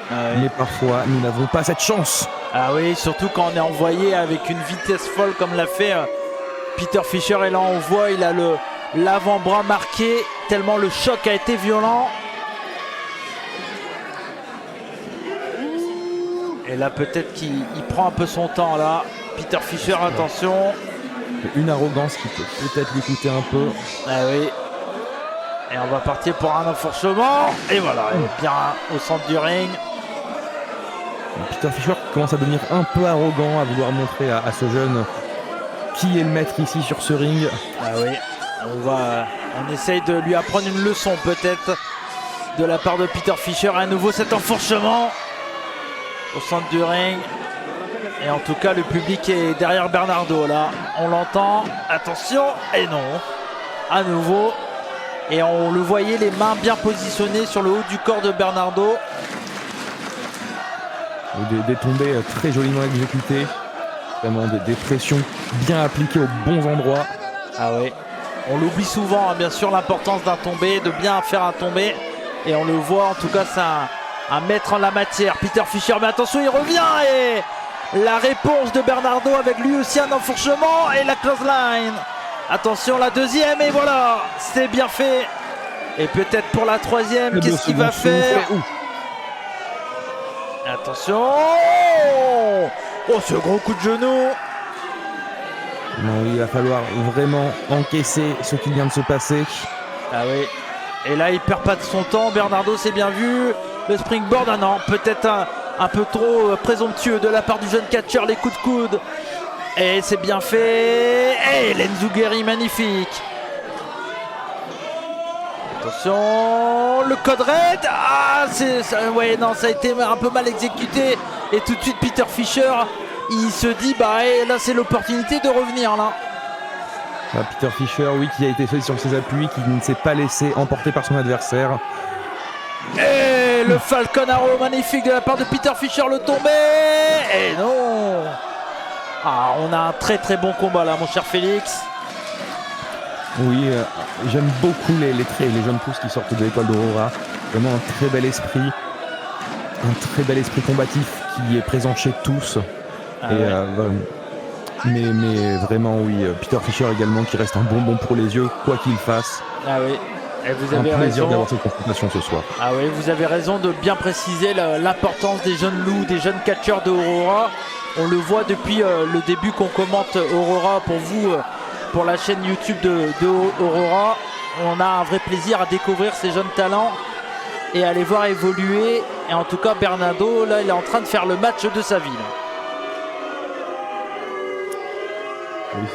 Speaker 1: Ah oui.
Speaker 2: Mais parfois, nous n'avons pas cette chance.
Speaker 1: Ah oui, surtout quand on est envoyé avec une vitesse folle comme l'a fait Peter Fischer. Et là, on voit, il a l'avant-bras marqué, tellement le choc a été violent. Et là, peut-être qu'il prend un peu son temps, là. Peter Fischer, attention.
Speaker 2: Une arrogance qui peut peut-être lui coûter un peu.
Speaker 1: Ah oui. Et on va partir pour un enfourchement. Et voilà, il est bien au centre du ring.
Speaker 2: Peter Fischer commence à devenir un peu arrogant, à vouloir montrer à ce jeune qui est le maître ici sur ce ring.
Speaker 1: Ah oui, on essaye de lui apprendre une leçon peut-être de la part de Peter Fischer. À nouveau cet enfourchement au centre du ring. Et en tout cas, le public est derrière Bernardo là. On l'entend. Attention. Et non. À nouveau. Et on le voyait, les mains bien positionnées sur le haut du corps de Bernardo.
Speaker 2: Des tombées très joliment exécutées. Vraiment des pressions bien appliquées aux bons endroits.
Speaker 1: Ah oui. On l'oublie souvent, hein, bien sûr, l'importance d'un tombé, de bien faire un tombé. Et on le voit, en tout cas, c'est un maître en la matière. Peter Fischer, mais attention, il revient et la réponse de Bernardo avec lui aussi un enfourchement et la clothesline. Attention, la deuxième et voilà, c'est bien fait. Et peut-être pour la troisième, qu'est-ce qu'il va faire? Attention. Oh, ce gros coup de genou.
Speaker 2: Non, il va falloir vraiment encaisser ce qui vient de se passer.
Speaker 1: Ah oui. Et là, il perd pas de son temps. Bernardo, c'est bien vu. Le springboard, ah non, peut-être un peu trop présomptueux de la part du jeune catcheur. Les coups de coude. Et c'est bien fait. Et l'Enzuguri, magnifique. Attention. Le code red. Ah, ouais, non, ça a été un peu mal exécuté. Et tout de suite, Peter Fischer, il se dit, bah là, c'est l'opportunité de revenir, là.
Speaker 2: Peter Fischer, oui, qui a été fait sur ses appuis, qui ne s'est pas laissé emporter par son adversaire.
Speaker 1: Et le Falcon Arrow magnifique de la part de Peter Fischer, le tombé. Et non. Ah, on a un très très bon combat là, mon cher Félix.
Speaker 2: Oui, j'aime beaucoup les jeunes pousses qui sortent de l'école d'Aurora. Vraiment un très bel esprit combatif qui est présent chez tous.
Speaker 1: Ah ouais.
Speaker 2: Mais vraiment, oui, Peter Fischer également qui reste un bonbon pour les yeux, quoi qu'il fasse.
Speaker 1: Ah oui. Et vous avez
Speaker 2: un plaisir
Speaker 1: raison
Speaker 2: d'avoir cette confrontation ce soir.
Speaker 1: Ah oui, vous avez raison de bien préciser l'importance des jeunes loups, des jeunes catcheurs de Aurora. On le voit depuis le début qu'on commente Aurora pour vous, pour la chaîne YouTube de Aurora. On a un vrai plaisir à découvrir ces jeunes talents et à les voir évoluer. Et en tout cas, Bernardo, là, il est en train de faire le match de sa vie.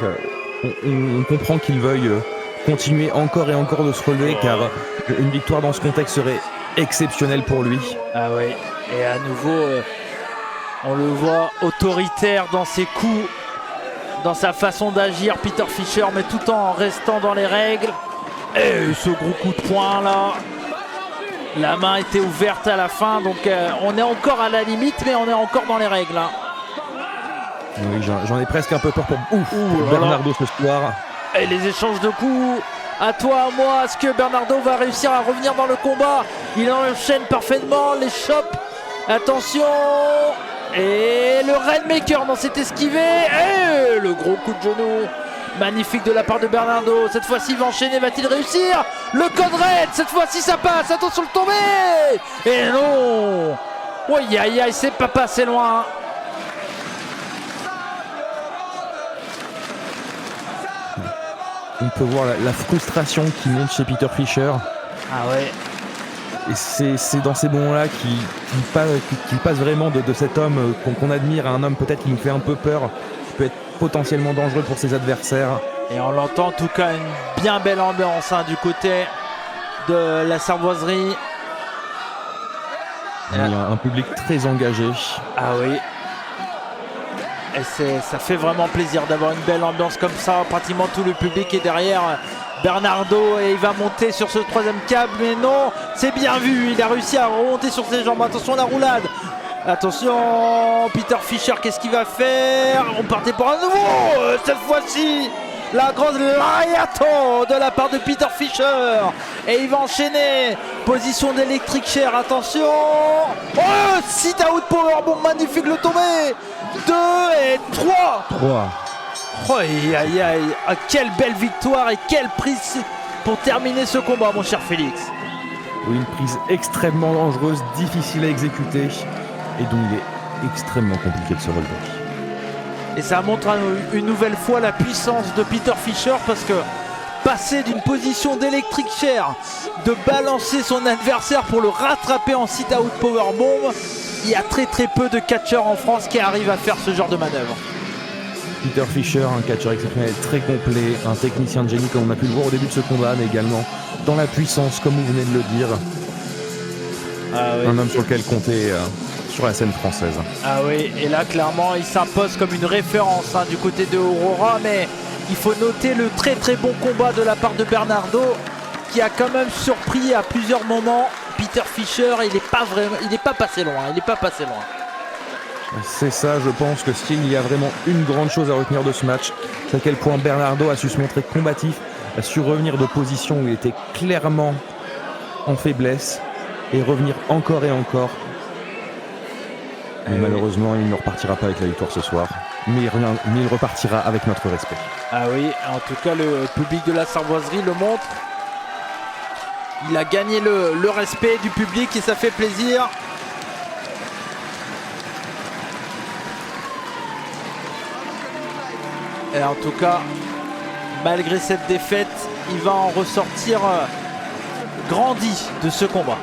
Speaker 2: Oui, on comprend qu'il veuille continuer encore et encore de se relever, car une victoire dans ce contexte serait exceptionnelle pour lui.
Speaker 1: Ah oui, et à nouveau, on le voit autoritaire dans ses coups, dans sa façon d'agir, Peter Fischer, mais tout en restant dans les règles. Et ce gros coup de poing là, la main était ouverte à la fin, donc on est encore à la limite, mais on est encore dans les règles. Hein.
Speaker 2: Oui, j'en ai presque un peu peur pour Bernardo ce soir.
Speaker 1: Et les échanges de coups, à toi, à moi, est-ce que Bernardo va réussir à revenir dans le combat? Il enchaîne parfaitement, les chops, attention. Et le Rainmaker, non, c'est esquivé. Et le gros coup de genou magnifique de la part de Bernardo. Cette fois-ci, il va enchaîner, va-t-il réussir? Le code red, cette fois-ci ça passe, attention le tombé. Et non. Oui, aïe aïe, c'est pas passé loin.
Speaker 2: on peut voir la frustration qui monte chez Peter Fischer.
Speaker 1: Ah ouais.
Speaker 2: Et c'est dans ces moments-là qu'il passe vraiment de cet homme qu'on admire à un homme peut-être qui nous fait un peu peur, qui peut être potentiellement dangereux pour ses adversaires.
Speaker 1: Et on l'entend en tout cas une bien belle ambiance du côté de la Sarvoiserie.
Speaker 2: Il y a un public très engagé.
Speaker 1: Ah oui. Et ça fait vraiment plaisir d'avoir une belle ambiance comme ça. Pratiquement tout le public est derrière Bernardo et il va monter sur ce troisième câble. Mais non, c'est bien vu. Il a réussi à remonter sur ses jambes. Attention la roulade. Attention, Peter Fischer, qu'est-ce qu'il va faire? On partait pour un nouveau. Cette fois-ci, la grosse Lariato de la part de Peter Fischer. Et il va enchaîner. Position d'électrique chair. Attention. Oh, sit out powerbomb. Magnifique le tombé. 2 et 3. Oh, aïe, aïe, aïe. Ah, quelle belle victoire et quelle prise pour terminer ce combat, mon cher Félix.
Speaker 2: Oui, une prise extrêmement dangereuse, difficile à exécuter. Et donc il est extrêmement compliqué de se relever.
Speaker 1: Et ça montre une nouvelle fois la puissance de Peter Fischer parce que passer d'une position d'électrique chair, de balancer son adversaire pour le rattraper en sit-out powerbomb, il y a très peu de catcheurs en France qui arrivent à faire ce genre de manœuvre.
Speaker 2: Peter Fischer, un catcheur exceptionnel, très complet, un technicien de génie comme on a pu le voir au début de ce combat, mais également dans la puissance comme vous venez de le dire.
Speaker 1: Ah oui.
Speaker 2: Un homme sur lequel compter sur la scène française.
Speaker 1: Ah oui, et là clairement il s'impose comme une référence du côté de Aurora, mais il faut noter le très bon combat de la part de Bernardo qui a quand même surpris à plusieurs moments. Peter Fischer, il n'est pas passé loin,
Speaker 2: C'est ça, je pense que s'il y a vraiment une grande chose à retenir de ce match, c'est à quel point Bernardo a su se montrer combatif, a su revenir de positions où il était clairement en faiblesse et revenir encore et encore. Mais malheureusement, il ne repartira pas avec la victoire ce soir, mais il repartira avec notre respect.
Speaker 1: Ah oui, en tout cas le public de la Sarvoiserie le montre. Il a gagné le respect du public et ça fait plaisir. Et en tout cas, malgré cette défaite, il va en ressortir grandi de ce combat.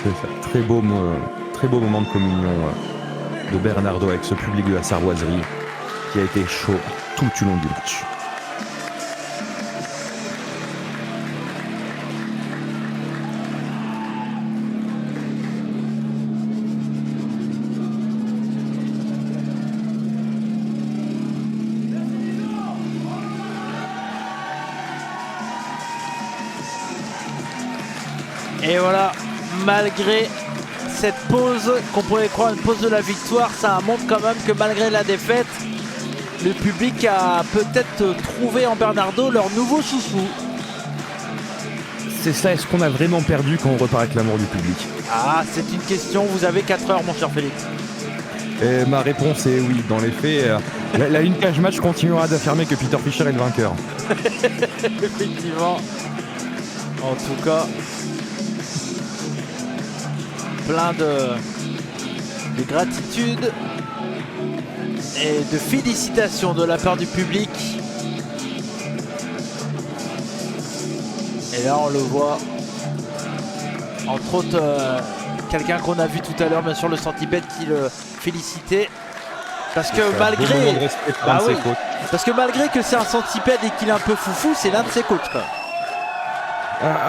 Speaker 2: C'est ça, très beau moment de communion de Bernardo avec ce public de la Sarvoiserie qui a été chaud tout au long du match.
Speaker 1: Et voilà, malgré cette pause, qu'on pourrait croire une pause de la victoire, ça montre quand même que malgré la défaite, le public a peut-être trouvé en Bernardo leur nouveau chouchou.
Speaker 2: C'est ça, est-ce qu'on a vraiment perdu quand on repart avec l'amour du public?
Speaker 1: Ah, c'est une question, vous avez 4 heures mon cher Félix.
Speaker 2: Et ma réponse est oui, dans les faits, la une cage match continuera d'affirmer que Peter Fischer est le vainqueur.
Speaker 1: Effectivement. En tout cas, plein de gratitude et de félicitations de la part du public. Et là on le voit, entre autres quelqu'un qu'on a vu tout à l'heure, bien sûr le Centipede qui le félicitait. Parce que malgré, parce que malgré que c'est un Centipede et qu'il est un peu foufou, c'est l'un de ses coachs quand même.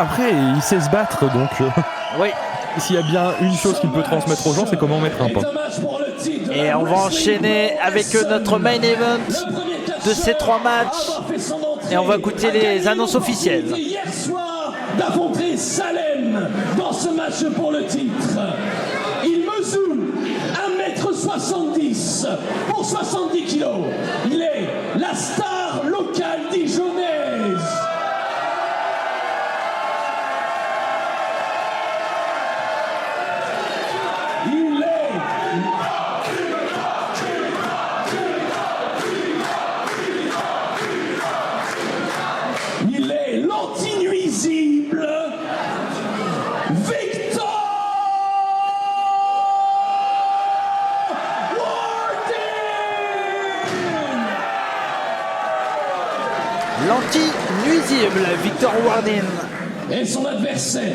Speaker 2: Après, il sait se battre, donc
Speaker 1: oui.
Speaker 2: S'il y a bien une chose qu'il peut transmettre aux gens, c'est comment mettre un pas.
Speaker 1: Et on va enchaîner avec notre main event de ces 3 matchs. Et on va écouter les annonces officielles.
Speaker 3: Hier soir d'affronter Salem dans ce match pour le titre. Il mesure 1m70 pour 70 kg. Il est la star locale dijonnaise. Il est l'anti-nuisible Victor Warding.
Speaker 1: l'anti-nuisible Victor Wardin.
Speaker 3: Et son adversaire.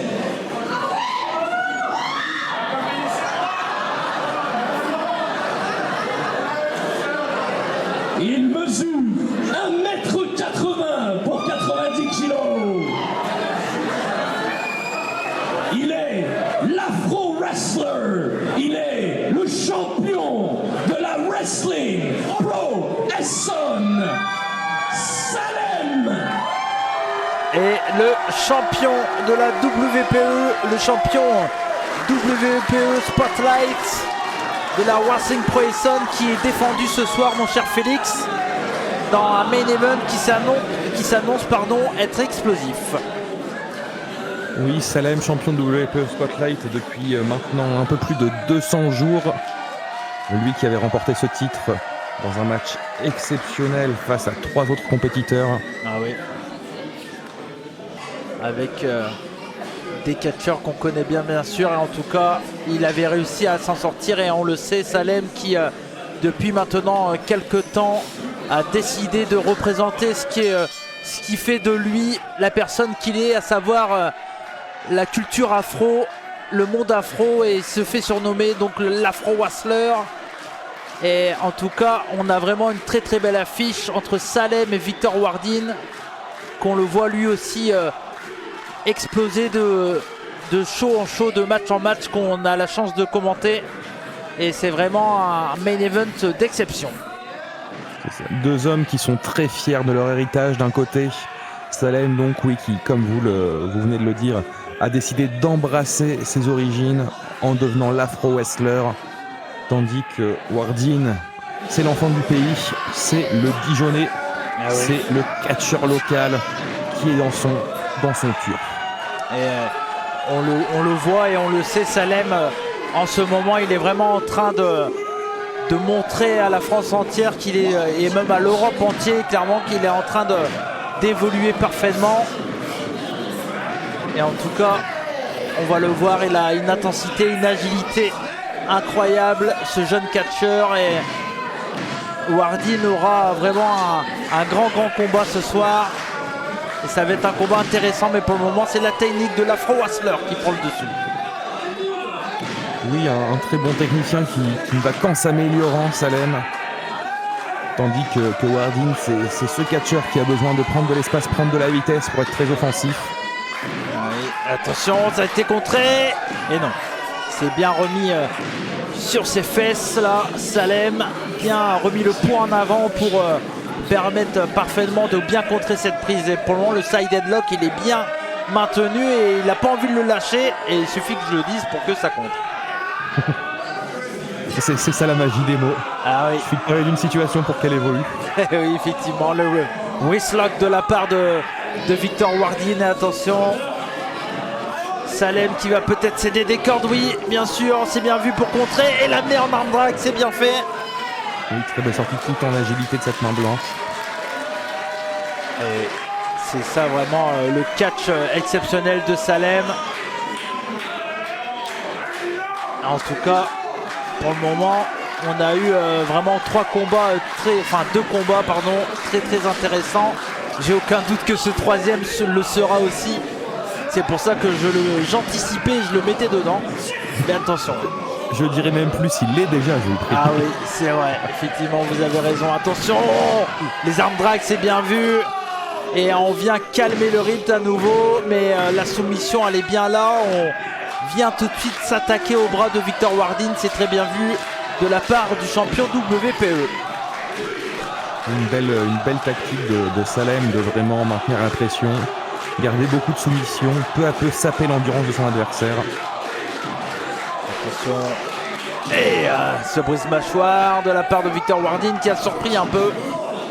Speaker 3: Il mesure 1,80 m pour 90 kg. Il est l'afro-wrestler. Il est le champion de la Wrestling Pro Essen Salem.
Speaker 1: Et le champion de la WPE, le champion WPE Spotlight de la Wrestling Pro Essen qui est défendu ce soir, mon cher Félix, dans un main event qui s'annonce être explosif.
Speaker 2: Oui, Salem, champion de WPE Spotlight depuis maintenant un peu plus de 200 jours. Lui qui avait remporté ce titre dans un match exceptionnel face à 3 autres compétiteurs.
Speaker 1: Ah oui. Avec des catcheurs qu'on connaît bien sûr. Et en tout cas, il avait réussi à s'en sortir. Et on le sait, Salem qui, depuis maintenant quelques temps, a décidé de représenter ce qui fait de lui la personne qu'il est, à savoir la culture afro, le monde afro, et il se fait surnommer donc l'afro-wrestler. Et en tout cas, on a vraiment une très très belle affiche entre Salem et Victor Wardin, qu'on le voit lui aussi exploser de show en show, de match en match, qu'on a la chance de commenter. Et c'est vraiment un main event d'exception.
Speaker 2: Deux hommes qui sont très fiers de leur héritage. D'un côté, Salem, donc oui, qui, comme vous venez de le dire, a décidé d'embrasser ses origines en devenant l'afro-wrestler, tandis que Wardin, c'est l'enfant du pays, c'est le Dijonais, c'est le catcheur local qui est dans son turf.
Speaker 1: Et on le voit et on le sait, Salem, en ce moment, il est vraiment en train de montrer à la France entière qu'il est, et même à l'Europe entière, clairement, qu'il est en train d'évoluer parfaitement. Et en tout cas, on va le voir, il a une intensité, une agilité incroyable, ce jeune catcheur. Et Wardin aura vraiment un grand combat ce soir. Et ça va être un combat intéressant, mais pour le moment, c'est la technique de l'afro-wrestler qui prend le dessus.
Speaker 2: Oui, un très bon technicien qui ne va qu'en s'améliorant, Salem. Tandis que Wardin, c'est ce catcheur qui a besoin de prendre de l'espace, prendre de la vitesse pour être très offensif.
Speaker 1: Oui, attention, ça a été contré. Et non, c'est bien remis sur ses fesses là. Salem, bien remis le poing en avant pour permettre parfaitement de bien contrer cette prise. Et pour le moment, le side headlock, il est bien maintenu et il n'a pas envie de le lâcher. Et il suffit que je le dise pour que ça compte.
Speaker 2: C'est ça la magie des mots.
Speaker 1: Ah oui.
Speaker 2: Il suffit de parler d'une situation pour qu'elle évolue.
Speaker 1: Oui, effectivement, le wristlock de la part de Victor Wardin. Attention, Salem qui va peut-être céder des cordes. Oui, bien sûr, c'est bien vu pour contrer et l'amener en arm drag, c'est bien fait.
Speaker 2: Oui, très belle sortie tout en agilité de cette main blanche.
Speaker 1: Et c'est ça vraiment le catch exceptionnel de Salem. En tout cas, pour le moment, on a eu vraiment deux combats très intéressants. J'ai aucun doute que ce troisième le sera aussi. C'est pour ça que j'anticipais, je le mettais dedans. Mais attention.
Speaker 2: Je dirais même plus, il l'est déjà, je vous prie.
Speaker 1: Ah oui, c'est vrai, effectivement, vous avez raison. Attention, les arm drags, c'est bien vu. Et on vient calmer le rythme à nouveau. Mais la soumission, elle est bien là. On vient tout de suite s'attaquer au bras de Victor Wardin. C'est très bien vu de la part du champion WPE.
Speaker 2: Une belle tactique de Salem de vraiment maintenir la pression, garder beaucoup de soumission, peu à peu saper l'endurance de son adversaire.
Speaker 1: Attention. Et ce brise-mâchoire de la part de Victor Wardin qui a surpris un peu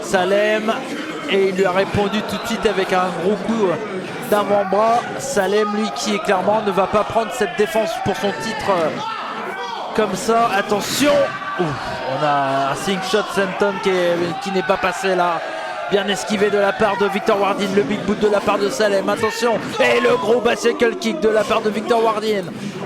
Speaker 1: Salem. Et il lui a répondu tout de suite avec un gros coup d'avant-bras. Salem, lui, qui clairement ne va pas prendre cette défense pour son titre comme ça. Attention. On a un slingshot senton qui n'est pas passé là. Bien esquivé de la part de Victor Wardin. Le big boot de la part de Salem. Attention. Et le gros bicycle kick de la part de Victor Wardin.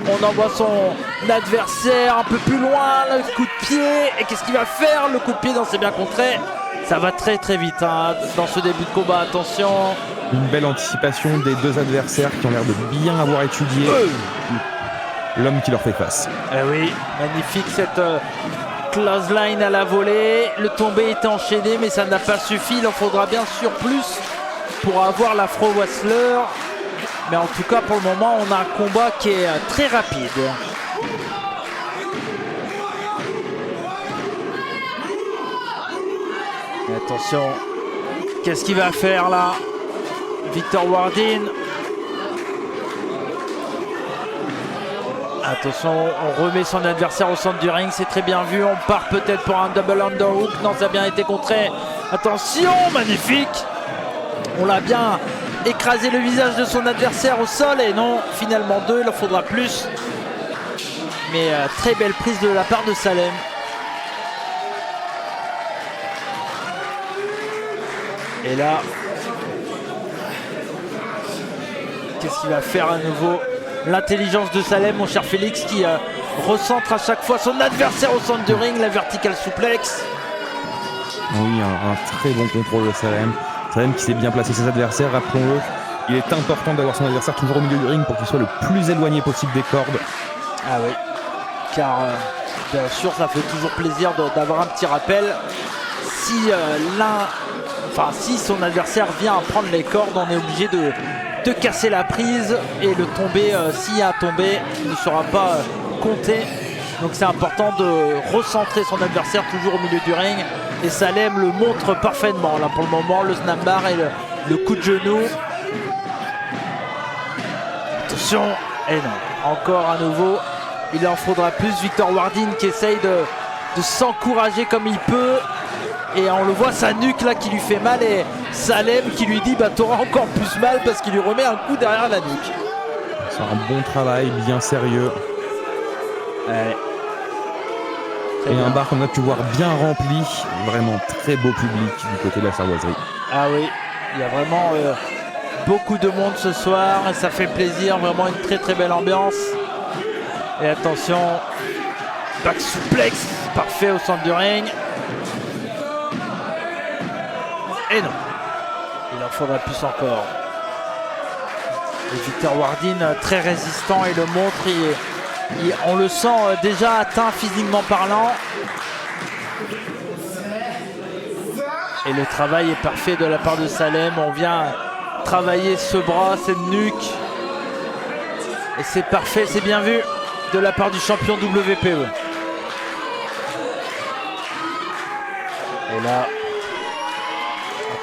Speaker 1: On envoie son adversaire un peu plus loin, le coup de pied. Et qu'est-ce qu'il va faire? Le coup de pied, non, c'est bien contré. Ça va très très vite hein, dans ce début de combat, attention.
Speaker 2: Une belle anticipation des deux adversaires qui ont l'air de bien avoir étudié l'homme qui leur fait face.
Speaker 1: Oui, magnifique cette close line à la volée. Le tombé était enchaîné, mais ça n'a pas suffi. Il en faudra bien sûr plus pour avoir l'Afro Wrestler. Mais en tout cas, pour le moment, on a un combat qui est très rapide. Et attention, qu'est-ce qu'il va faire là? Victor Wardine. Attention, on remet son adversaire au centre du ring, c'est très bien vu. On part peut-être pour un double underhook. Non, ça a bien été contré. Attention, magnifique. On l'a bien écrasé le visage de son adversaire au sol. Et non, finalement 2, il en faudra plus. Mais très belle prise de la part de Salem. Et là, qu'est-ce qu'il va faire à nouveau? L'intelligence de Salem, mon cher Félix, qui recentre à chaque fois son adversaire au centre du ring, la verticale souplex.
Speaker 2: Oui, un très bon contrôle de Salem. Salem qui sait bien placer ses adversaires, rappelons-le. Il est important d'avoir son adversaire toujours au milieu du ring pour qu'il soit le plus éloigné possible des cordes.
Speaker 1: Ah oui, car bien sûr, ça fait toujours plaisir d'avoir un petit rappel. Si si son adversaire vient à prendre les cordes, on est obligé de casser la prise et le tombé, s'il y a un tombé, ne sera pas compté. Donc c'est important de recentrer son adversaire toujours au milieu du ring. Et Salem le montre parfaitement là pour le moment, le snap bar et le coup de genou. Attention, et non, encore à nouveau, il en faudra plus. Victor Wardine qui essaye de s'encourager comme il peut. Et on le voit, sa nuque là qui lui fait mal, et Salem qui lui dit bah t'auras encore plus mal, parce qu'il lui remet un coup derrière la nuque.
Speaker 2: C'est un bon travail, bien sérieux.
Speaker 1: Ouais.
Speaker 2: Et bien. Un bar qu'on a pu voir bien rempli, vraiment très beau public du côté de la Sarvoiserie.
Speaker 1: Ah oui, il y a vraiment beaucoup de monde ce soir et ça fait plaisir, vraiment une très très belle ambiance. Et attention, back suplex, parfait au centre du ring. Et non, il en faudra plus encore. Et Victor Wardine très résistant, il le montre, on le sent déjà atteint physiquement parlant. Et le travail est parfait de la part de Salem. On vient travailler ce bras, cette nuque. Et c'est parfait, c'est bien vu de la part du champion WPE. Et là,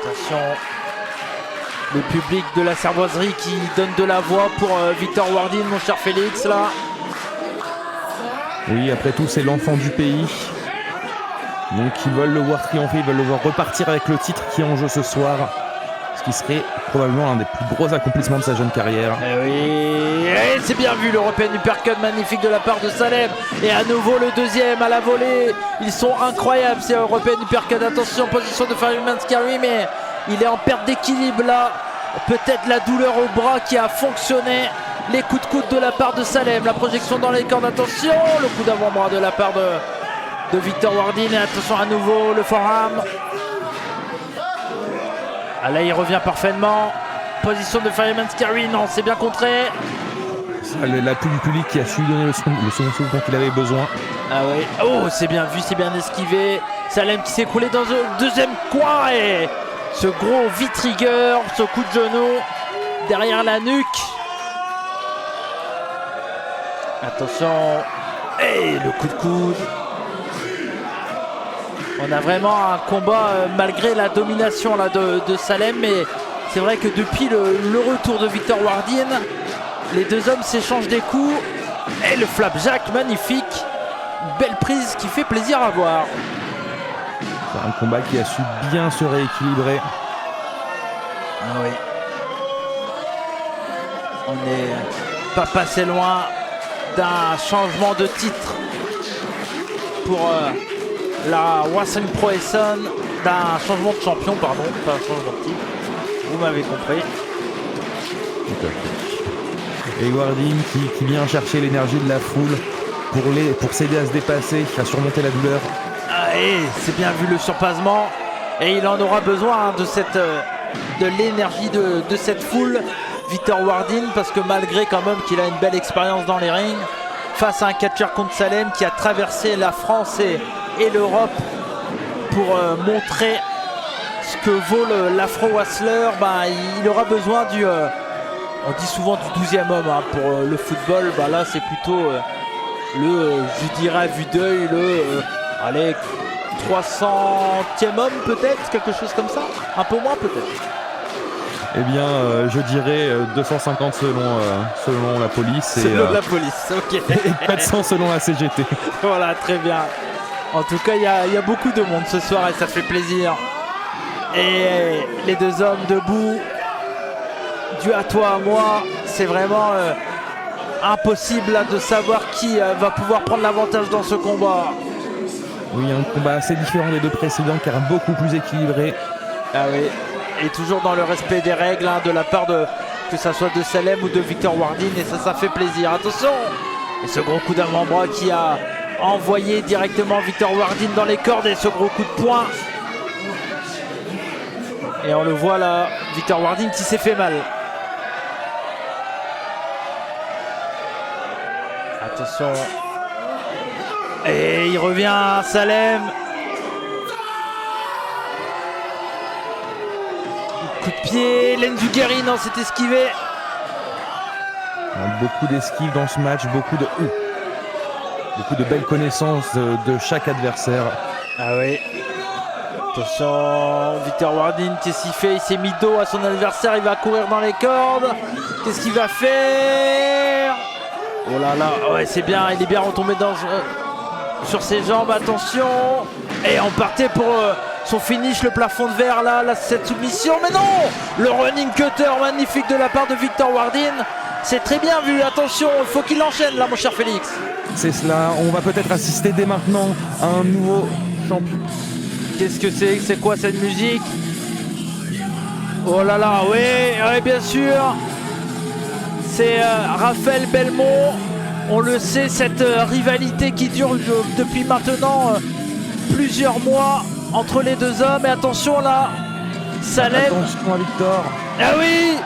Speaker 1: attention, le public de la Sarvoiserie qui donne de la voix pour Victor Wardine, mon cher Félix, là.
Speaker 2: Oui, après tout, c'est l'enfant du pays. Donc ils veulent le voir triompher, ils veulent le voir repartir avec le titre qui est en jeu ce soir. Ce qui serait probablement l'un des plus gros accomplissements de sa jeune carrière.
Speaker 1: Et oui, et c'est bien vu, l'European Uppercut magnifique de la part de Salem. Et à nouveau le deuxième à la volée. Ils sont incroyables ces European Uppercut. Attention, position de Fireman's Carry, mais il est en perte d'équilibre là. Peut-être la douleur au bras qui a fonctionné. Les coups de coude de la part de Salem. La projection dans les cordes, attention. Le coup d'avant-bras de la part de Victor Wardine. Et attention à nouveau, le forearm. Ah là, il revient parfaitement. Position de Fireman's Carry, non, c'est bien contré.
Speaker 2: L'appui du public qui a su donner le second souffle dont il avait besoin.
Speaker 1: Ah oui, oh, c'est bien vu, c'est bien esquivé. Salem qui s'est écroulé dans le deuxième coin. Et ce gros V-trigger, ce coup de genou derrière la nuque. Attention. Et le coup de coude. On a vraiment un combat malgré la domination là, de Salem. Mais c'est vrai que depuis le retour de Victor Wardine, les deux hommes s'échangent des coups. Et le flapjack magnifique. Une belle prise qui fait plaisir à voir.
Speaker 2: C'est un combat qui a su bien se rééquilibrer.
Speaker 1: Ah oui. On n'est pas passé loin d'un changement de titre pour la Wrestling Pro Essen, d'un changement de champion, pardon, pas un changement de titre. Vous m'avez compris.
Speaker 2: Tout à fait. Et Wardin qui vient chercher l'énergie de la foule pour s'aider à se dépasser, à surmonter la douleur.
Speaker 1: Ah, et c'est bien vu le surpassement. Et il en aura besoin hein, de l'énergie de cette foule, Victor Wardin, parce que malgré quand même qu'il a une belle expérience dans les rings, face à un catcheur contre Salem qui a traversé la France et l'Europe pour montrer ce que vaut l'Afro Wrestler, il aura besoin on dit souvent du 12e homme hein, pour le football. Là c'est plutôt je dirais à vue d'œil allez, 300e homme peut-être, quelque chose comme ça, un peu moins peut-être.
Speaker 2: Eh bien, je dirais 250 selon la police.
Speaker 1: Selon la police, ok.
Speaker 2: Et 400 selon la CGT.
Speaker 1: Voilà, très bien. En tout cas, il y a beaucoup de monde ce soir et ça fait plaisir. Et les deux hommes debout, du à toi à moi, c'est vraiment impossible là, de savoir qui va pouvoir prendre l'avantage dans ce combat.
Speaker 2: Oui, un combat assez différent des deux précédents car beaucoup plus équilibré.
Speaker 1: Ah oui. Et toujours dans le respect des règles hein, de la part que ça soit de Salem ou de Victor Wardin, et ça fait plaisir. Attention. Et ce gros coup d'avant-bras qui a envoyé directement Victor Wardin dans les cordes, et ce gros coup de poing. Et on le voit là, Victor Wardin qui s'est fait mal. Attention. Et il revient Salem. Coup de pied, l'Enzuguri, non, c'est esquivé.
Speaker 2: Beaucoup d'esquives dans ce match, beaucoup de belles connaissances de chaque adversaire.
Speaker 1: Ah oui. Attention, Victor Wardin, qu'est-ce qu'il fait? Il s'est mis dos à son adversaire, il va courir dans les cordes. Qu'est-ce qu'il va faire? Oh là là, ouais, c'est bien, il est bien retombé sur ses jambes, attention. Et on partait pour son finish, le plafond de verre là, cette soumission, mais non, le running cutter magnifique de la part de Victor Wardin, c'est très bien vu, attention, il faut qu'il enchaîne là mon cher Félix.
Speaker 2: C'est cela, on va peut-être assister dès maintenant à un nouveau champion.
Speaker 1: Qu'est-ce que c'est quoi cette musique? Oh là là, oui, bien sûr, c'est Raphaël Belmont, on le sait, cette rivalité qui dure depuis maintenant plusieurs mois entre les deux hommes. Et attention là, Salem.
Speaker 2: Attention à Victor.
Speaker 1: Ah oui.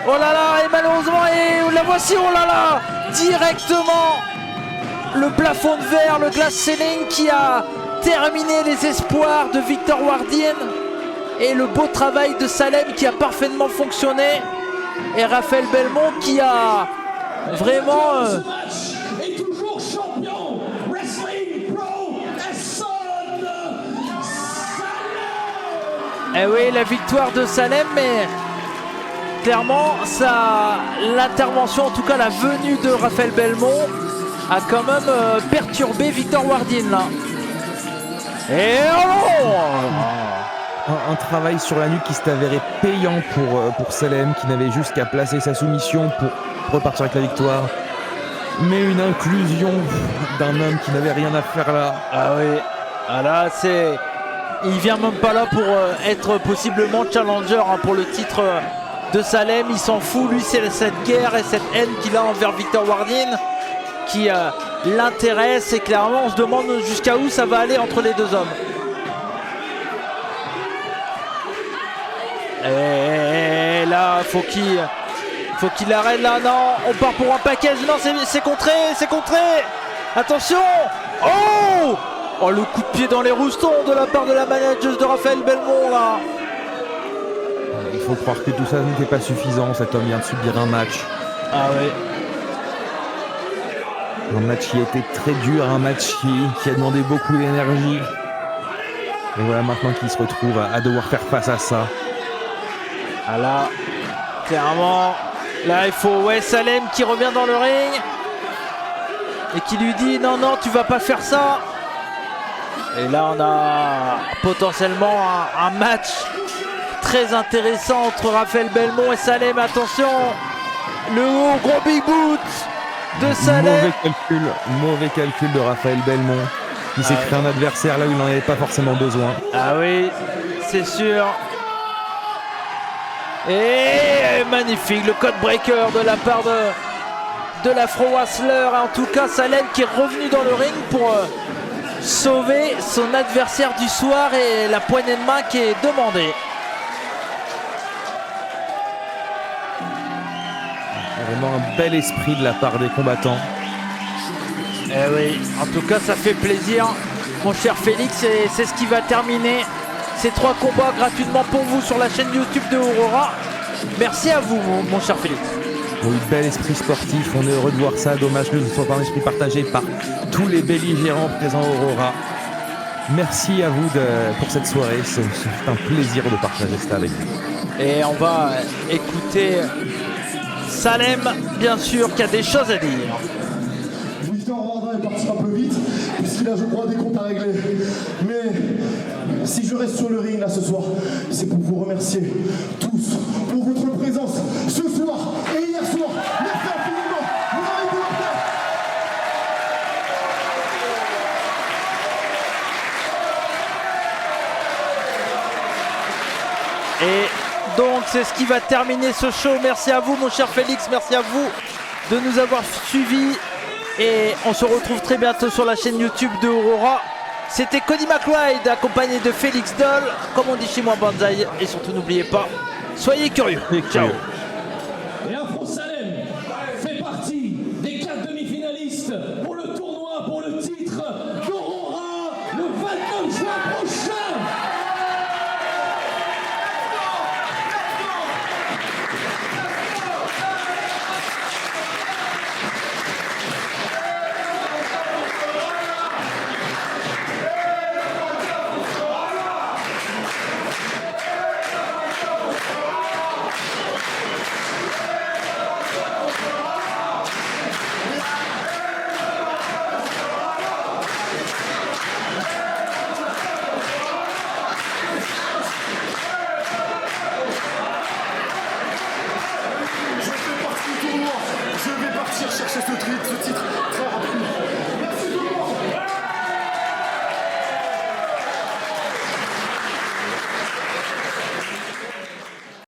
Speaker 1: Oh là là, et malheureusement, et la voici, oh là là, directement le plafond de verre, le glass ceiling qui a terminé les espoirs de Victor Wardin. Et le beau travail de Salem qui a parfaitement fonctionné. Et Raphaël Belmont qui a vraiment... Eh oui, la victoire de Salem, mais clairement, l'intervention, en tout cas la venue de Raphaël Belmont, a quand même perturbé Victor Wardin là. Et
Speaker 2: un travail sur la nuque qui s'est avéré payant pour Salem, qui n'avait juste qu'à placer sa soumission pour repartir avec la victoire. Mais une inclusion d'un homme qui n'avait rien à faire là.
Speaker 1: Ah oui, ah là c'est... Il vient même pas là pour être possiblement challenger hein, pour le titre de Salem. Il s'en fout, lui, c'est cette guerre et cette haine qu'il a envers Victor Wardin qui l'intéresse. Et clairement, on se demande jusqu'à où ça va aller entre les deux hommes. Et là, faut qu'il arrête là. Non, on part pour un package. Non, c'est contré. Attention. Oh, le coup de pied dans les roustons de la part de la manageuse de Raphaël Belmont là.
Speaker 2: Il faut croire que tout ça n'était pas suffisant. Cet homme vient de subir un match.
Speaker 1: Ah oui.
Speaker 2: Un match qui a été très dur, un match qui a demandé beaucoup d'énergie. Et voilà maintenant qu'il se retrouve à devoir faire face à ça.
Speaker 1: Ah là, clairement, là il faut Salem qui revient dans le ring et qui lui dit non, tu vas pas faire ça. Et là on a potentiellement un match très intéressant entre Raphaël Belmont et Salem. Attention, le gros big boot de Salem.
Speaker 2: Mauvais calcul de Raphaël Belmont qui s'est créé un adversaire là où il n'en avait pas forcément besoin.
Speaker 1: Ah oui, c'est sûr. Et magnifique le code breaker de la part de l'Afro Wrestler. En tout cas, Salem qui est revenu dans le ring pour sauver son adversaire du soir et la poignée de main qui est demandée.
Speaker 2: Vraiment un bel esprit de la part des combattants.
Speaker 1: Eh oui, en tout cas ça fait plaisir mon cher Félix, et c'est ce qui va terminer ces 3 combats gratuitement pour vous sur la chaîne YouTube de Aurora. Merci à vous mon cher Félix.
Speaker 2: Oui, bel esprit sportif, on est heureux de voir ça. Dommage que ce soit pas un esprit partagé par tous les belligérants présents à Aurora. Merci à vous pour cette soirée, c'est un plaisir de partager ça avec vous.
Speaker 1: Et on va écouter Salem, bien sûr, qui a des choses à dire.
Speaker 4: Rwanda est parti un peu vite, puisqu'il a, je crois, des comptes à régler. Mais si je reste sur le ring là ce soir, c'est pour vous remercier tous pour votre présence ce soir et hier soir. Merci infiniment. Vous avez été mortels.
Speaker 1: Et donc c'est ce qui va terminer ce show. Merci à vous mon cher Félix, merci à vous de nous avoir suivis. Et on se retrouve très bientôt sur la chaîne YouTube de Aurora. C'était Cody McLeod accompagné de Félix Doll, comme on dit chez moi Banzai. Et surtout n'oubliez pas, soyez curieux.
Speaker 2: Et
Speaker 1: Ciao.
Speaker 2: curieux.